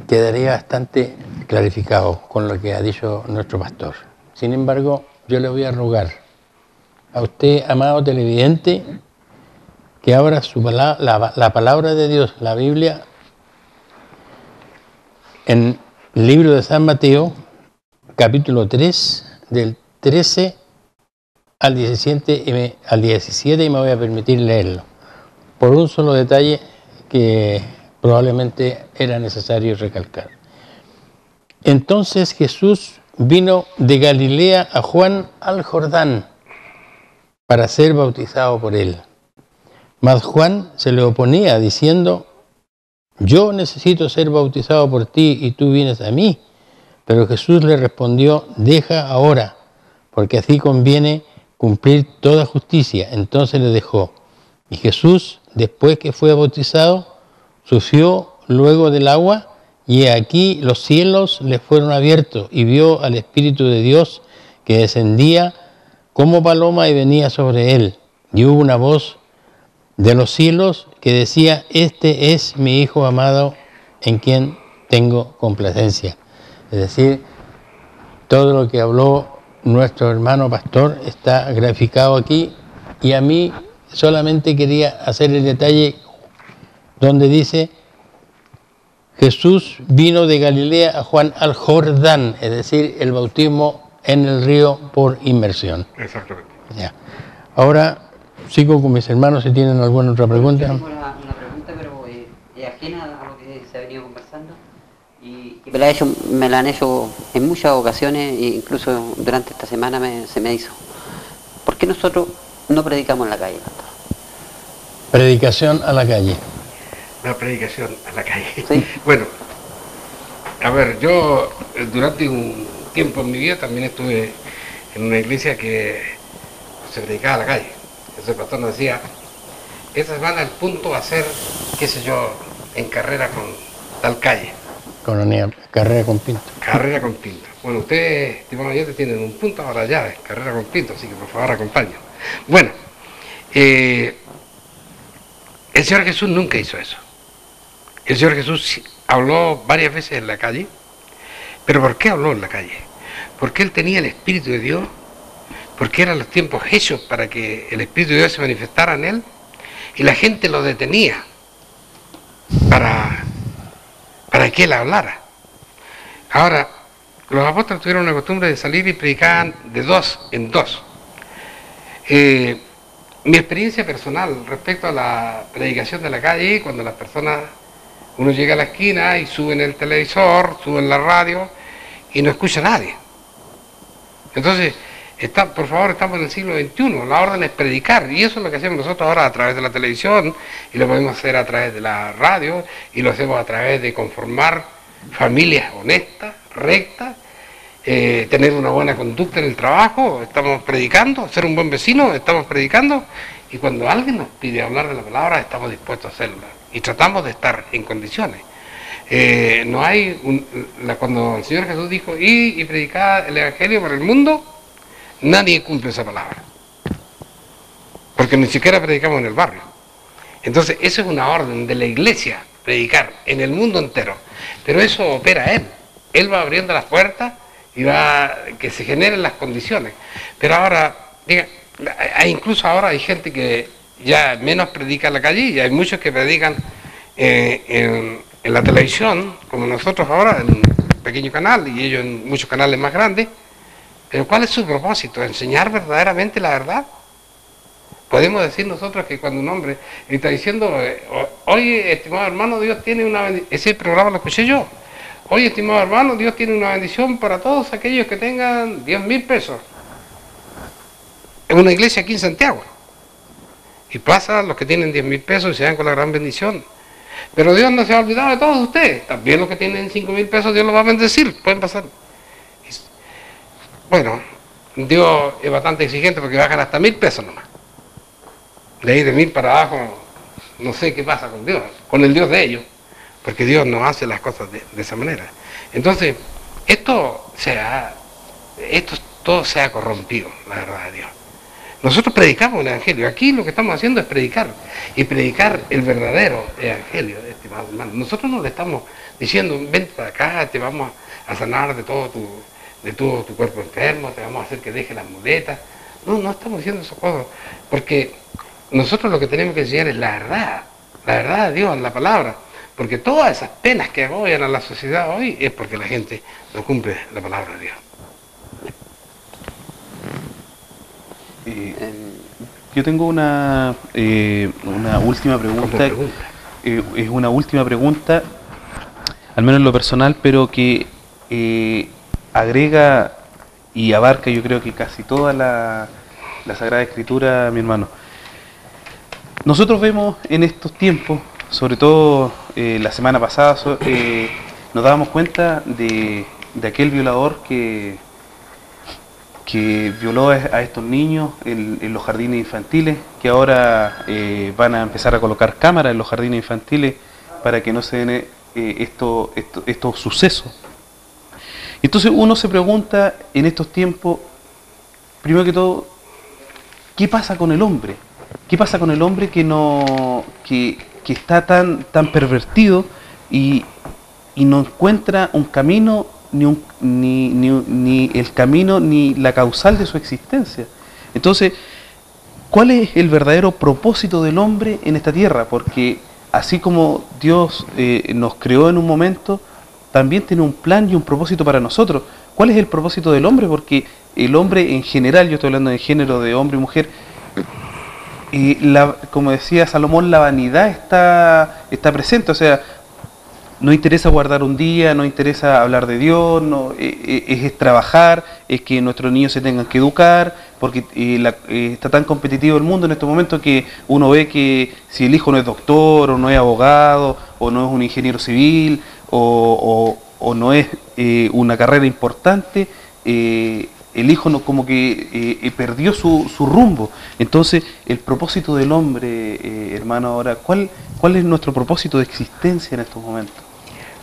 quedaría bastante clarificado con lo que ha dicho nuestro pastor. Sin embargo, yo le voy a rogar a usted, amado televidente, que abra la palabra de Dios, la Biblia, en el libro de San Mateo, capítulo 3, del 13 al 17, y me voy a permitir leerlo, por un solo detalle que probablemente era necesario recalcar. Entonces Jesús vino de Galilea a Juan al Jordán para ser bautizado por él. Mas Juan se le oponía diciendo: yo necesito ser bautizado por ti y tú vienes a mí. Pero Jesús le respondió: deja ahora, porque así conviene cumplir toda justicia. Entonces le dejó. Y Jesús, después que fue bautizado, surgió luego del agua, y aquí los cielos le fueron abiertos, y vio al Espíritu de Dios que descendía como paloma y venía sobre él. Y hubo una voz de los cielos que decía: este es mi Hijo amado, en quien tengo complacencia. Es decir, todo lo que habló nuestro hermano pastor está graficado aquí, y a mí solamente quería hacer el detalle donde dice: Jesús vino de Galilea a Juan al Jordán, es decir, el bautismo en el río por inmersión. Exactamente. Ya. Ahora sigo con mis hermanos si tienen alguna otra pregunta. Tengo una pregunta, pero es ajena a lo que se ha venido conversando y me la han hecho en muchas ocasiones, e incluso durante esta semana se me hizo. ¿Por qué nosotros no predicamos en la calle, pastor? Predicación a la calle. La predicación a la calle. Sí. Bueno, a ver, yo durante un tiempo en mi vida también estuve en una iglesia que se predicaba a la calle. Ese pastor nos decía: esas van al punto a hacer, qué sé yo, en carrera con tal calle. Carrera con Pinto. Carrera con Pinto. Bueno, ustedes, estimados oyentes, tienen un punto ahora ya de carrera con Pinto, así que por favor acompáñenme. Bueno, el Señor Jesús nunca hizo eso. El Señor Jesús habló varias veces en la calle. ¿Pero por qué habló en la calle? Porque Él tenía el Espíritu de Dios, porque eran los tiempos hechos para que el Espíritu de Dios se manifestara en Él, y la gente lo detenía para que Él hablara. Ahora, los apóstoles tuvieron la costumbre de salir y predicaban de dos en dos. Mi experiencia personal respecto a la predicación de la calle, cuando las personas, uno llega a la esquina y suben el televisor, suben la radio y no escucha a nadie. Entonces, por favor, estamos en el siglo XXI, la orden es predicar, y eso es lo que hacemos nosotros ahora a través de la televisión, y lo podemos hacer a través de la radio, y lo hacemos a través de conformar familias honestas, rectas, tener una buena conducta en el trabajo, estamos predicando, ser un buen vecino, estamos predicando, y cuando alguien nos pide hablar de la palabra, estamos dispuestos a hacerlo, y tratamos de estar en condiciones. No hay, cuando el Señor Jesús dijo, y predicar el Evangelio por el mundo, nadie cumple esa palabra, porque ni siquiera predicamos en el barrio. Entonces, eso es una orden de la iglesia, predicar en el mundo entero, pero eso opera Él va abriendo las puertas y va que se generen las condiciones. Pero ahora, incluso ahora hay gente que ya menos predica en la calle, y hay muchos que predican en la televisión, como nosotros ahora, en un pequeño canal, y ellos en muchos canales más grandes. Pero ¿cuál es su propósito? ¿Enseñar verdaderamente la verdad? Podemos decir nosotros que cuando un hombre está diciendo, oye, estimado hermano, Dios tiene una bendición, ese programa lo escuché yo, oye, estimado hermano, Dios tiene una bendición para todos aquellos que tengan 10,000 pesos. En una iglesia aquí en Santiago. Y pasa los que tienen 10,000 pesos y se dan con la gran bendición. Pero Dios no se ha olvidado de todos ustedes. También los que tienen 5,000 pesos, Dios los va a bendecir. Pueden pasar. Bueno, Dios es bastante exigente porque bajan hasta 1,000 pesos nomás. De ahí de 1,000 para abajo, no sé qué pasa con Dios, con el Dios de ellos, porque Dios no hace las cosas de esa manera. Entonces, esto todo se ha corrompido, la verdad de Dios. Nosotros predicamos el Evangelio. Aquí lo que estamos haciendo es predicar. Y predicar el verdadero Evangelio, estimados hermanos. Nosotros no le estamos diciendo, vente para acá, te vamos a sanar de todo tu cuerpo enfermo, te vamos a hacer que deje las muletas. No estamos diciendo esas cosas. Porque nosotros lo que tenemos que enseñar es la verdad de Dios, la palabra. Porque todas esas penas que agobian a la sociedad hoy es porque la gente no cumple la palabra de Dios. Yo tengo una última pregunta. Es una última pregunta, al menos en lo personal, pero que agrega y abarca, yo creo que casi toda la Sagrada Escritura, mi hermano. Nosotros vemos en estos tiempos, sobre todo la semana pasada, nos dábamos cuenta de aquel violador que violó a estos niños en los jardines infantiles, que ahora van a empezar a colocar cámaras en los jardines infantiles para que no se den estos sucesos. Entonces uno se pregunta en estos tiempos, primero que todo, ¿qué pasa con el hombre? ¿Qué pasa con el hombre que está tan pervertido y no encuentra un camino, ni el camino, ni la causal de su existencia? Entonces, ¿cuál es el verdadero propósito del hombre en esta tierra? Porque así como Dios nos creó en un momento, también tiene un plan y un propósito para nosotros. ¿Cuál es el propósito del hombre? Porque el hombre en general, yo estoy hablando de género de hombre y mujer, como decía Salomón, la vanidad está presente. O sea, no interesa guardar un día, no interesa hablar de Dios, es trabajar, es que nuestros niños se tengan que educar, porque está tan competitivo el mundo en estos momentos que uno ve que si el hijo no es doctor, o no es abogado, o no es un ingeniero civil, o no es una carrera importante, el hijo no, como que perdió su rumbo. Entonces, el propósito del hombre, hermano, ahora, ¿cuál es nuestro propósito de existencia en estos momentos?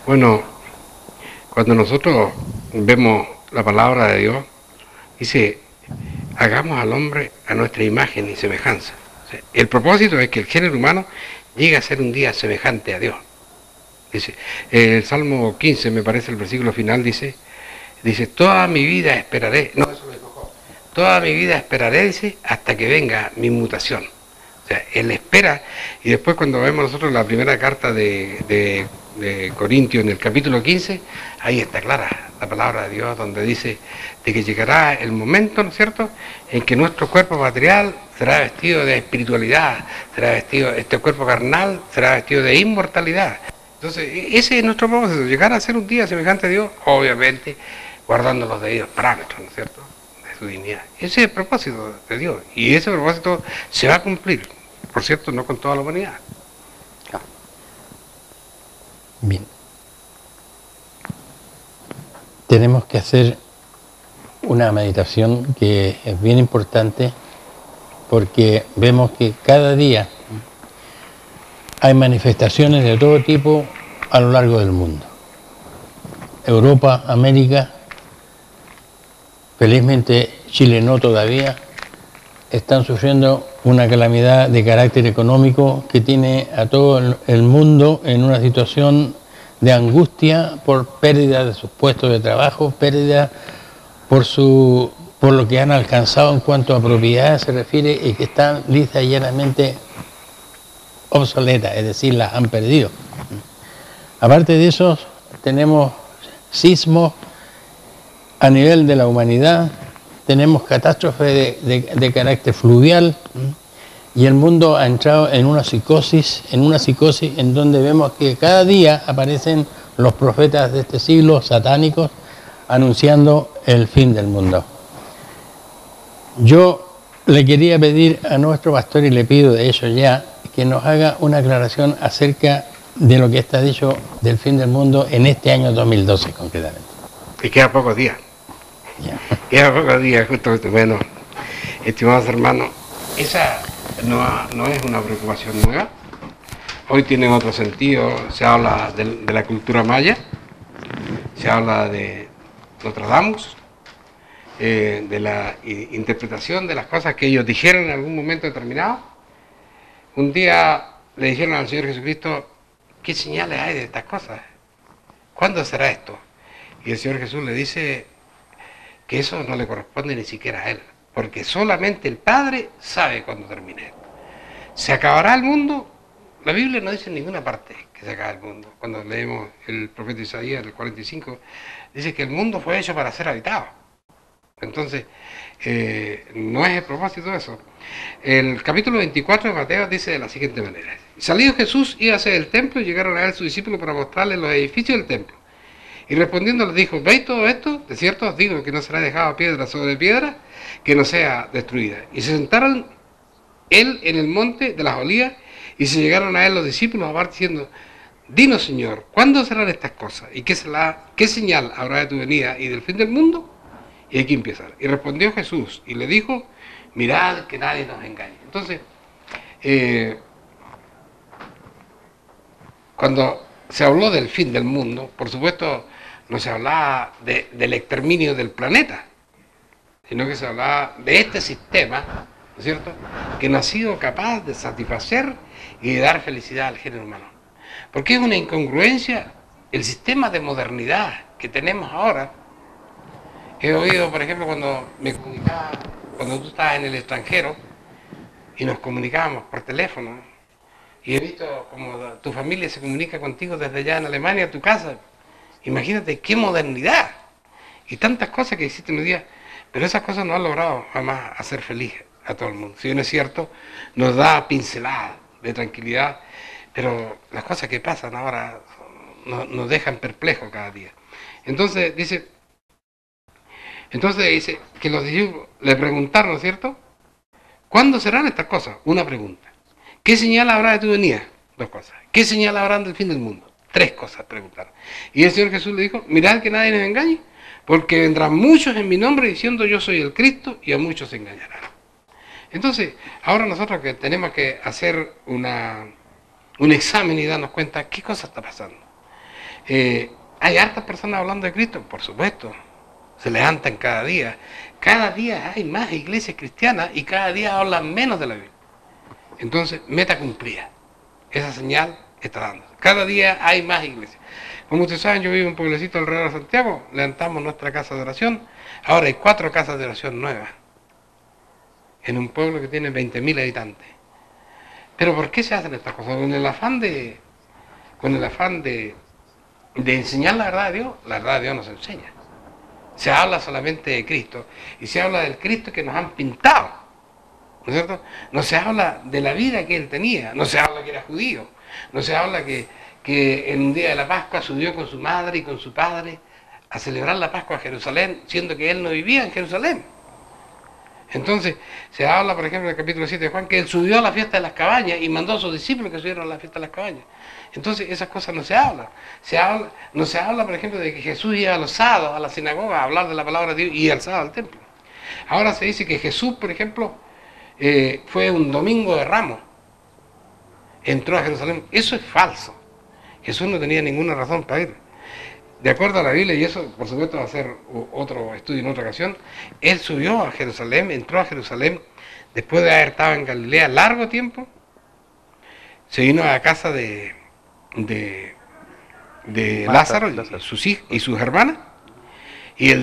Bueno, cuando nosotros vemos la palabra de Dios, dice, hagamos al hombre a nuestra imagen y semejanza. O sea, el propósito es que el género humano llegue a ser un día semejante a Dios. Dice, el Salmo 15, me parece el versículo final, dice, toda mi vida esperaré, no, eso me tocó, toda mi vida esperaré, dice, hasta que venga mi mutación. O sea, él espera, y después cuando vemos nosotros la primera carta de Corintios en el capítulo 15, ahí está clara la palabra de Dios, donde dice de que llegará el momento, ¿no es cierto?, en que nuestro cuerpo material será vestido de espiritualidad, será vestido, este cuerpo carnal será vestido de inmortalidad. Entonces, ese es nuestro propósito, llegar a ser un día semejante a Dios, obviamente, guardando los debidos parámetros, ¿no es cierto?, de su dignidad. Ese es el propósito de Dios, y ese propósito se va a cumplir, por cierto, no con toda la humanidad. Bien. Tenemos que hacer una meditación que es bien importante, porque vemos que cada día hay manifestaciones de todo tipo a lo largo del mundo. Europa, América, felizmente Chile no todavía, están sufriendo una calamidad de carácter económico que tiene a todo el mundo en una situación de angustia por pérdida de sus puestos de trabajo, pérdida por lo que han alcanzado en cuanto a propiedades se refiere, y que están lisa y llanamente obsoletas, es decir, las han perdido. Aparte de eso, tenemos sismos a nivel de la humanidad, tenemos catástrofes de carácter fluvial, y el mundo ha entrado en una psicosis en donde vemos que cada día aparecen los profetas de este siglo satánicos anunciando el fin del mundo. Yo le quería pedir a nuestro pastor, y le pido de hecho ya, que nos haga una aclaración acerca de lo que está dicho del fin del mundo en este año 2012 concretamente. Y queda pocos días. Ya. Queda pocos días, justo. Bueno, estimados hermanos, esa no es una preocupación nueva. Hoy tiene otro sentido. Se habla de la cultura maya, se habla de Nostradamus, de la interpretación de las cosas que ellos dijeron en algún momento determinado. Un día le dijeron al Señor Jesucristo, ¿qué señales hay de estas cosas? ¿Cuándo será esto? Y el Señor Jesús le dice que eso no le corresponde ni siquiera a Él, porque solamente el Padre sabe cuándo termine esto. ¿Se acabará el mundo? La Biblia no dice en ninguna parte que se acabe el mundo. Cuando leemos el profeta Isaías, el 45, dice que el mundo fue hecho para ser habitado. Entonces, no es el propósito de eso. El capítulo 24 de Mateo dice de la siguiente manera. Salido Jesús, iba hacia el templo y llegaron a él sus discípulos para mostrarle los edificios del templo. Y respondiendo les dijo, ¿veis todo esto? De cierto os digo que no será dejado piedra sobre piedra que no sea destruida. Y se sentaron él en el monte de las Olivas y se llegaron a él los discípulos aparte diciendo, dinos Señor, ¿cuándo serán estas cosas? ¿Y qué señal habrá de tu venida y del fin del mundo? Y aquí empieza. Y respondió Jesús y le dijo, mirad que nadie nos engañe. Entonces, cuando se habló del fin del mundo, por supuesto, no se hablaba del exterminio del planeta, sino que se hablaba de este sistema, ¿no es cierto?, que no ha sido capaz de satisfacer y de dar felicidad al género humano. Porque es una incongruencia el sistema de modernidad que tenemos ahora. He oído, por ejemplo, cuando tú estabas en el extranjero y nos comunicábamos por teléfono, y he visto como tu familia se comunica contigo desde allá en Alemania, a tu casa. Imagínate qué modernidad y tantas cosas que existen hoy día, pero esas cosas no han logrado jamás hacer feliz a todo el mundo. Si bien es cierto, nos da pinceladas de tranquilidad, pero las cosas que pasan ahora nos dejan perplejos cada día. Entonces dice que los discípulos le preguntaron, ¿no es cierto?, ¿cuándo serán estas cosas? Una pregunta. ¿Qué señal habrá de tu venida? Dos cosas. ¿Qué señal habrá del fin del mundo? Tres cosas preguntaron. Y el Señor Jesús le dijo, mirad que nadie nos engañe, porque vendrán muchos en mi nombre diciendo yo soy el Cristo, y a muchos se engañarán. Entonces, ahora nosotros que tenemos que hacer un examen y darnos cuenta qué cosa está pasando. ¿Hay hartas personas hablando de Cristo? Por supuesto. Se levantan cada día. Cada día hay más iglesias cristianas y cada día hablan menos de la Biblia. Entonces, meta cumplida. Esa señal está dando. Cada día hay más iglesias. Como ustedes saben, yo vivo en un pueblecito alrededor de Santiago, levantamos nuestra casa de oración. Ahora hay 4 casas de oración nuevas en un pueblo que tiene 20.000 habitantes. Pero ¿por qué se hacen estas cosas? Con el afán de enseñar la verdad de Dios. La verdad de Dios no se enseña. Se habla solamente de Cristo y se habla del Cristo que nos han pintado, ¿no es cierto? No se habla de la vida que él tenía, no se habla que era judío, no se habla que en un día de la Pascua subió con su madre y con su padre a celebrar la Pascua a Jerusalén, siendo que él no vivía en Jerusalén. Entonces, se habla, por ejemplo, en el capítulo 7 de Juan, que él subió a la fiesta de las cabañas y mandó a sus discípulos que subieran a la fiesta de las cabañas. Entonces, esas cosas no se hablan. No se habla, por ejemplo, de que Jesús iba a los sábados a la sinagoga a hablar de la palabra de Dios y al sábado al templo. Ahora se dice que Jesús, por ejemplo, fue un domingo de Ramos, entró a Jerusalén. Eso es falso. Jesús no tenía ninguna razón para ir. De acuerdo a la Biblia, y eso por supuesto va a ser otro estudio en otra ocasión, él subió a Jerusalén, entró a Jerusalén, después de haber estado en Galilea largo tiempo, se vino a la casa de Lázaro y sus hermanas, y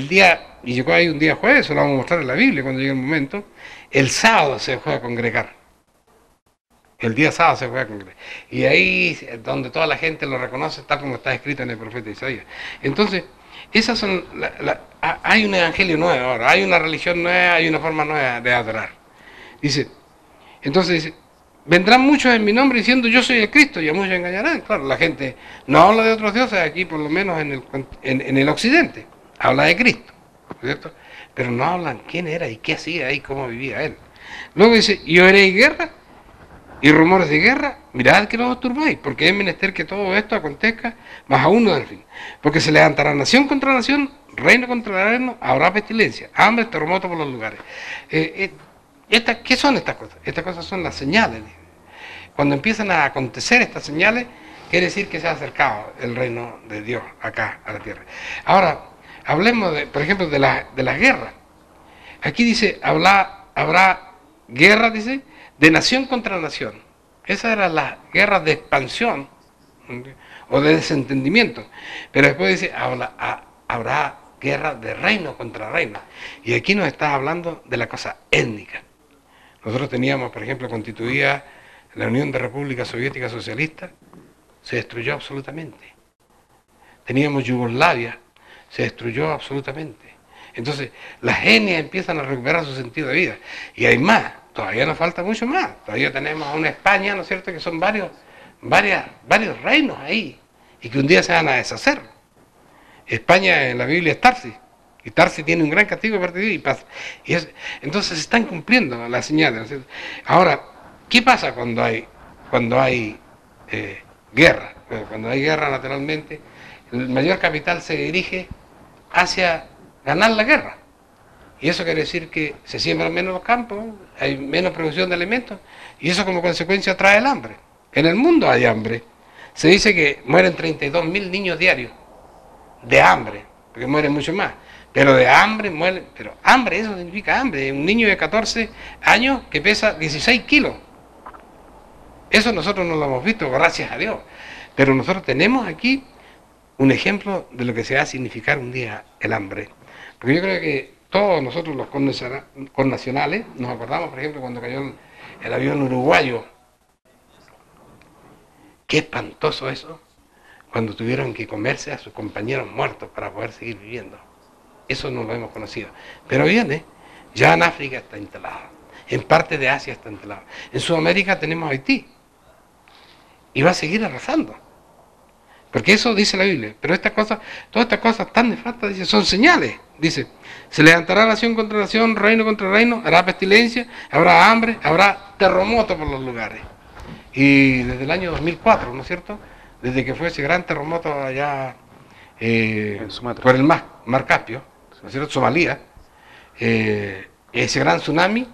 llegó ahí un día jueves, eso lo vamos a mostrar en la Biblia cuando llegue el momento. El sábado se fue a congregar. El día sábado se fue a congregar. Y ahí donde toda la gente lo reconoce, tal como está escrito en el profeta Isaías. Entonces, esas son hay un evangelio nuevo ahora, hay una religión nueva, hay una forma nueva de adorar. Entonces dice, vendrán muchos en mi nombre diciendo yo soy el Cristo, y a muchos engañarán. Claro, la gente no habla de otros dioses aquí, por lo menos en el occidente. Habla de Cristo, ¿cierto? Pero no hablan quién era y qué hacía y cómo vivía él. Luego dice, y oiréis guerra y rumores de guerra, mirad que no os turbáis, porque es menester que todo esto acontezca, más aún no del fin. Porque se levantará nación contra nación, reino contra reino, habrá pestilencia, hambre, terremoto por los lugares. ¿Qué son estas cosas? Estas cosas son las señales. Cuando empiezan a acontecer estas señales, quiere decir que se ha acercado el reino de Dios acá, a la tierra. Ahora, hablemos, por ejemplo, de las guerras. Aquí dice, habrá guerra, dice, de nación contra nación. Esas eran las guerras de expansión o de desentendimiento. Pero después dice, habrá guerra de reino contra reino. Y aquí nos está hablando de la cosa étnica. Nosotros teníamos, por ejemplo, constituida la Unión de Repúblicas Soviéticas Socialistas, se destruyó absolutamente. Teníamos Yugoslavia, se destruyó absolutamente. Entonces, las etnias empiezan a recuperar su sentido de vida. Y hay más, todavía nos falta mucho más. Todavía tenemos una España, ¿no es cierto?, que son varios reinos ahí, y que un día se van a deshacer. España en la Biblia es Tarsis, y Tarsis tiene un gran castigo de partido y pasa. Entonces se están cumpliendo las señales, ¿no es cierto? Ahora, ¿qué pasa cuando hay guerra? Cuando hay guerra, naturalmente, el mayor capital se dirige hacia ganar la guerra. Y eso quiere decir que se siembran menos los campos, hay menos producción de alimentos, y eso como consecuencia trae el hambre. En el mundo hay hambre. Se dice que mueren 32.000 niños diarios de hambre, porque mueren mucho más. Pero de hambre mueren, pero hambre, eso significa hambre. Un niño de 14 años que pesa 16 kilos. Eso nosotros no lo hemos visto, gracias a Dios. Pero nosotros tenemos aquí un ejemplo de lo que se va a significar un día el hambre. Porque yo creo que todos nosotros los connacionales, nos acordamos, por ejemplo, cuando cayó el avión uruguayo. Qué espantoso eso, cuando tuvieron que comerse a sus compañeros muertos para poder seguir viviendo. Eso no lo hemos conocido. Pero viene, ya en África está instalado, en parte de Asia está instalado. En Sudamérica tenemos Haití. Y va a seguir arrasando. Porque eso dice la Biblia. Pero todas estas cosas tan nefastas, dice, son señales. Dice, se levantará nación contra nación, reino contra reino, habrá pestilencia, habrá hambre, habrá terremoto por los lugares. Y desde el año 2004, ¿no es cierto?, desde que fue ese gran terremoto allá por el mar Caspio, ¿no es cierto?, Somalia, ese gran tsunami,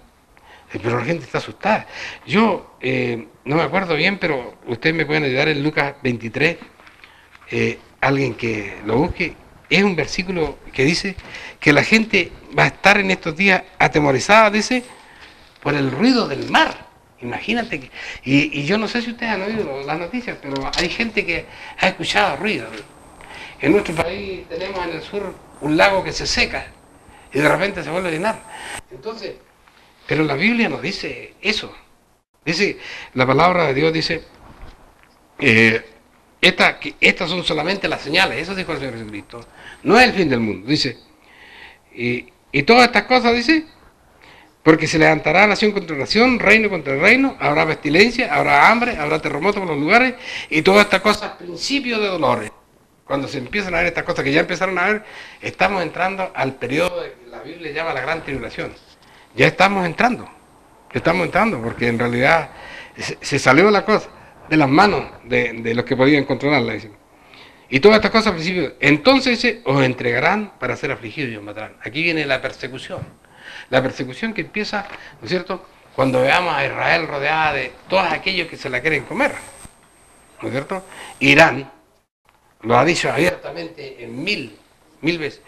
pero la gente está asustada. Yo no me acuerdo bien, pero ustedes me pueden ayudar en Lucas 23, alguien que lo busque. Es un versículo que dice que la gente va a estar en estos días atemorizada, dice, por el ruido del mar. Imagínate que, y yo no sé si ustedes han oído las noticias, pero hay gente que ha escuchado ruido. En nuestro país tenemos en el sur un lago que se seca y de repente se vuelve a llenar. Entonces, pero la Biblia nos dice eso. Dice, la palabra de Dios dice, estas son solamente las señales, eso dijo el Señor Jesucristo. No es el fin del mundo, dice. Y todas estas cosas, dice, porque se levantará nación contra nación, reino contra reino, habrá pestilencia, habrá hambre, habrá terremoto por los lugares, y todas estas cosas, principios de dolores. Cuando se empiezan a ver estas cosas que ya empezaron a ver, estamos entrando al periodo que la Biblia llama la gran tribulación. Ya estamos entrando, porque en realidad se salió la cosa de las manos de los que podían controlarla, dicen. Y todas estas cosas, al principio, entonces dice, os entregarán para ser afligidos y os matarán. Aquí viene la persecución. La persecución que empieza, ¿no es cierto?, cuando veamos a Israel rodeada de todos aquellos que se la quieren comer, ¿no es cierto? Irán, lo ha dicho abiertamente en mil veces.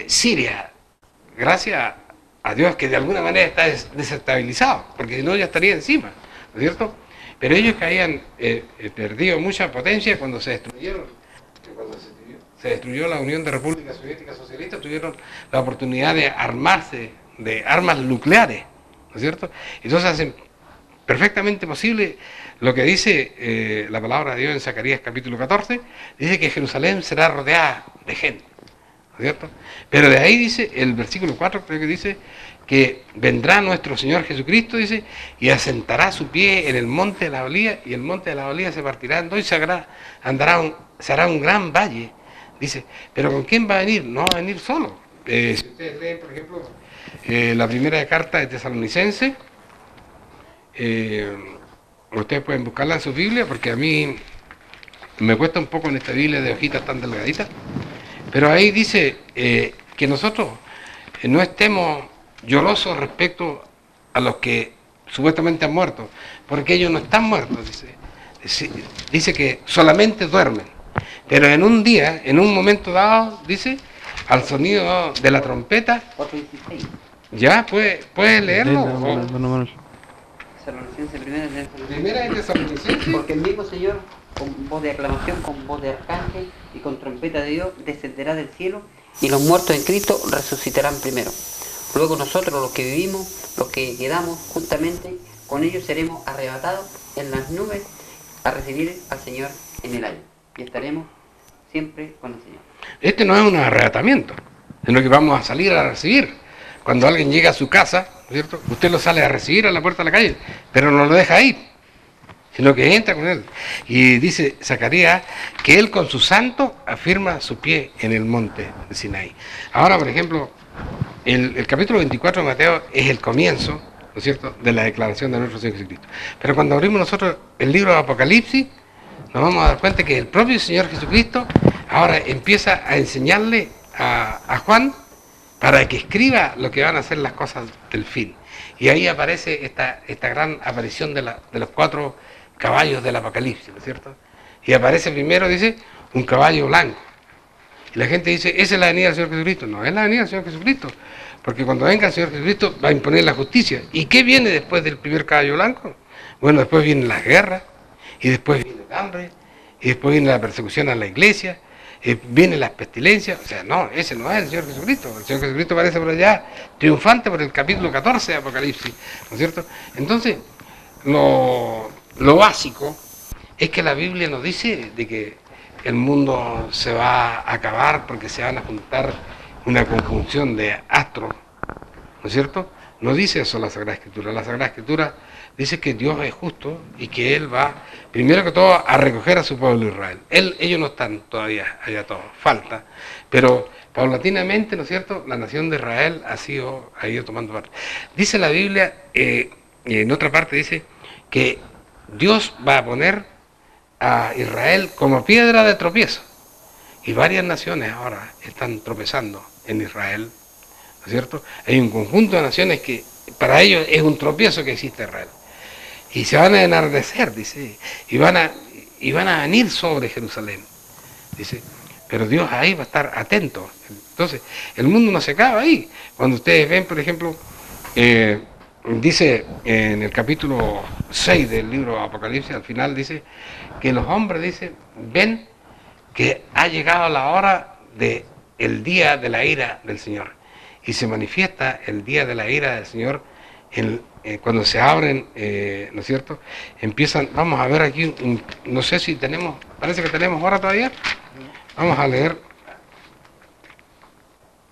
Siria, gracias a Dios que de alguna manera está desestabilizado, porque si no ya estaría encima, ¿no es cierto? Pero ellos que habían perdido mucha potencia cuando se destruyó la Unión de Repúblicas Soviéticas Socialistas, tuvieron la oportunidad de armarse de armas nucleares, ¿no es cierto? Entonces hacen perfectamente posible lo que dice la palabra de Dios en Zacarías capítulo 14, dice que Jerusalén será rodeada de gente, ¿no es cierto? Pero de ahí dice, el versículo 4 creo que dice, que vendrá nuestro Señor Jesucristo, dice, y asentará su pie en el monte de la Olía, y el monte de la Olía se partirá en dos y se hará un gran valle. Dice, pero ¿con quién va a venir? No va a venir solo. Si ustedes leen, por ejemplo, la primera carta de Tesalonicenses, ustedes pueden buscarla en su Biblia, porque a mí me cuesta un poco en esta Biblia de hojitas tan delgaditas, pero ahí dice que nosotros no estemos llorosos respecto a los que supuestamente han muerto, porque ellos no están muertos, dice que solamente duermen, pero en un día, en un momento dado, dice, al sonido de la trompeta, ¿Ya? ¿Puedes leerlo? Hermano Manuel. Tesalonicenses, primera de Primera de Tesalonicenses. Porque el mismo Señor, con voz de aclamación, con voz de arcángel y con trompeta de Dios, descenderá del cielo, y los muertos en Cristo resucitarán primero. Luego nosotros, los que vivimos, los que quedamos juntamente con ellos, seremos arrebatados en las nubes a recibir al Señor en el aire. Y estaremos siempre con el Señor. Este no es un arrebatamiento, sino que vamos a salir a recibir. Cuando alguien llega a su casa, ¿cierto? Usted lo sale a recibir a la puerta de la calle, pero no lo deja ir, sino que entra con él. Y dice Zacarías que él con su santo afirma su pie en el monte de Sinaí. Ahora, por ejemplo, el capítulo 24 de Mateo es el comienzo, ¿no es cierto?, de la declaración de nuestro Señor Jesucristo. Pero cuando abrimos nosotros el libro de Apocalipsis, nos vamos a dar cuenta que el propio Señor Jesucristo ahora empieza a enseñarle a Juan para que escriba lo que van a ser las cosas del fin. Y ahí aparece esta gran aparición de los 4 caballos del Apocalipsis, ¿no es cierto? Y aparece primero, dice, un caballo blanco. Y la gente dice, esa es la venida del Señor Jesucristo. No, es la venida del Señor Jesucristo. Porque cuando venga el Señor Jesucristo va a imponer la justicia. ¿Y qué viene después del primer caballo blanco? Bueno, después vienen las guerras, y después viene el hambre, y después viene la persecución a la iglesia, vienen las pestilencias. O sea, no, ese no es el Señor Jesucristo. El Señor Jesucristo aparece por allá, triunfante por el capítulo 14 de Apocalipsis, ¿no es cierto? Entonces, lo básico es que la Biblia nos dice de que el mundo se va a acabar porque se van a juntar una conjunción de astros, ¿no es cierto? No dice eso la Sagrada Escritura. La Sagrada Escritura dice que Dios es justo y que Él va, primero que todo, a recoger a su pueblo Israel. Ellos no están todavía allá todos, falta, pero paulatinamente, ¿no es cierto?, la nación de Israel ha ido tomando parte. Dice la Biblia, en otra parte dice que Dios va a poner a Israel como piedra de tropiezo. Y varias naciones ahora están tropezando en Israel, ¿no es cierto? Hay un conjunto de naciones que para ellos es un tropiezo que existe Israel. Y se van a enardecer, dice, y van a venir sobre Jerusalén, dice. Pero Dios ahí va a estar atento. Entonces, el mundo no se acaba ahí. Cuando ustedes ven, por ejemplo, dice en el capítulo 6 del libro Apocalipsis, al final dice que los hombres, dice, ven que ha llegado la hora del día de la ira del Señor. Y se manifiesta el día de la ira del Señor cuando se abren, ¿no es cierto? Empiezan, vamos a ver aquí, no sé si tenemos, parece que tenemos hora todavía. Vamos a leer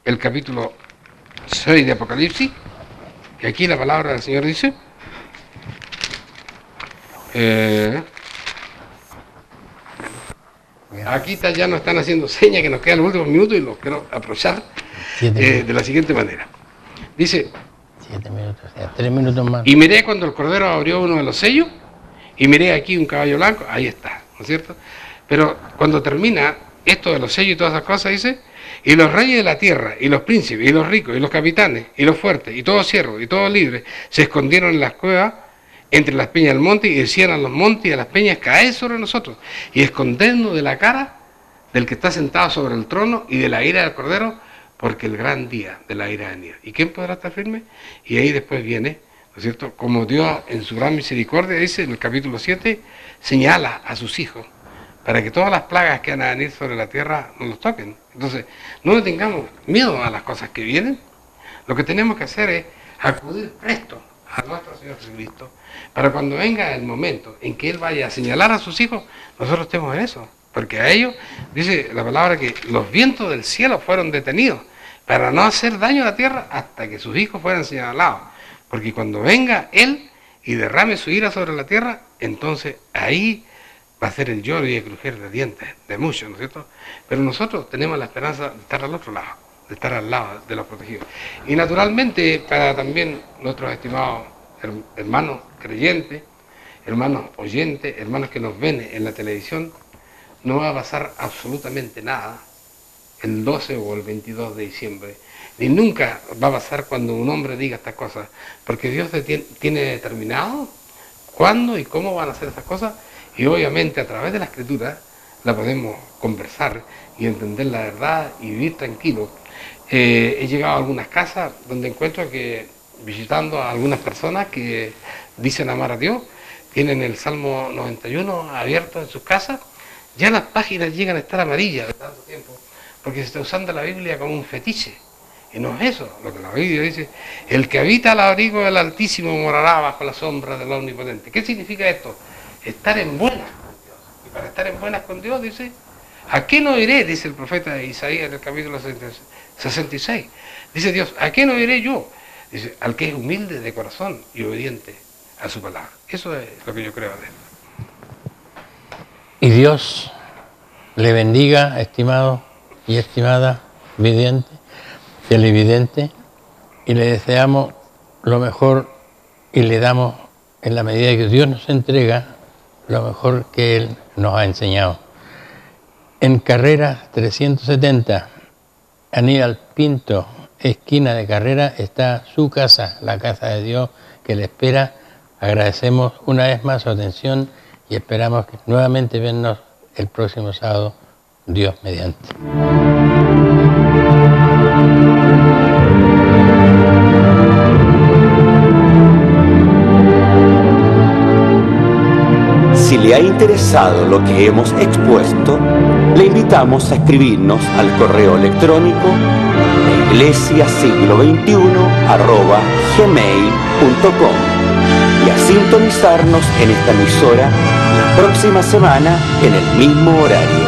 el capítulo 6 de Apocalipsis. Y aquí la palabra del Señor dice, aquí ya nos están haciendo señas que nos quedan los últimos minutos y los quiero aprovechar de la siguiente manera. Dice, 7 minutos, o sea, 3 minutos más. y miré cuando el Cordero abrió uno de los sellos, y miré aquí un caballo blanco, ahí está, ¿no es cierto? Pero cuando termina esto de los sellos y todas esas cosas, dice, y los reyes de la tierra, y los príncipes, y los ricos, y los capitanes, y los fuertes, y todos siervos, y todos libres, se escondieron en las cuevas, entre las peñas del monte, y decían a los montes y a las peñas, caed sobre nosotros, y escondednos de la cara del que está sentado sobre el trono, y de la ira del Cordero, porque el gran día de la ira ha venido. ¿Y quién podrá estar firme? Y ahí después viene, ¿no es cierto?, como Dios en su gran misericordia, dice en el capítulo 7, señala a sus hijos, para que todas las plagas que van a venir sobre la tierra no los toquen. Entonces, no le tengamos miedo a las cosas que vienen. Lo que tenemos que hacer es acudir presto a nuestro Señor Jesucristo, para cuando venga el momento en que Él vaya a señalar a sus hijos, nosotros estemos en eso. Porque a ellos, dice la palabra, que los vientos del cielo fueron detenidos para no hacer daño a la tierra hasta que sus hijos fueran señalados. Porque cuando venga Él y derrame su ira sobre la tierra, entonces ahí va a ser el lloro y el crujir de dientes de muchos, ¿no es cierto? Pero nosotros tenemos la esperanza de estar al otro lado, de estar al lado de los protegidos. Y naturalmente para también nuestros estimados hermanos creyentes, hermanos oyentes, hermanos que nos ven en la televisión, no va a pasar absolutamente nada el 12 o el 22 de diciembre, ni nunca va a pasar cuando un hombre diga estas cosas, porque Dios tiene determinado cuándo y cómo van a hacer estas cosas, y obviamente a través de la Escritura la podemos conversar y entender la verdad y vivir tranquilos. he llegado a algunas casas donde encuentro que, visitando a algunas personas que dicen amar a Dios, tienen el Salmo 91 abierto en sus casas, ya las páginas llegan a estar amarillas de tanto tiempo, porque se está usando la Biblia como un fetiche. Y no es eso, lo que la Biblia dice: el que habita al abrigo del Altísimo morará bajo la sombra del Omnipotente. ¿Qué significa esto? Estar en buenas con Dios. Y para estar en buenas con Dios, dice, ¿a qué no iré? Dice el profeta Isaías en el capítulo 66. Dice Dios, ¿a qué no iré yo? Dice, al que es humilde de corazón y obediente a su palabra. Eso es lo que yo creo de él. Y Dios le bendiga, estimado y estimada vidente, televidente, y le deseamos lo mejor y le damos, en la medida que Dios nos entrega, lo mejor que Él nos ha enseñado. En Carrera 370, Aníbal Pinto, esquina de Carrera, está su casa, la casa de Dios, que le espera. Agradecemos una vez más su atención y esperamos nuevamente vernos el próximo sábado, Dios mediante. Si le ha interesado lo que hemos expuesto, le invitamos a escribirnos al correo electrónico iglesiasiglo21@gmail.com y a sintonizarnos en esta emisora la próxima semana en el mismo horario.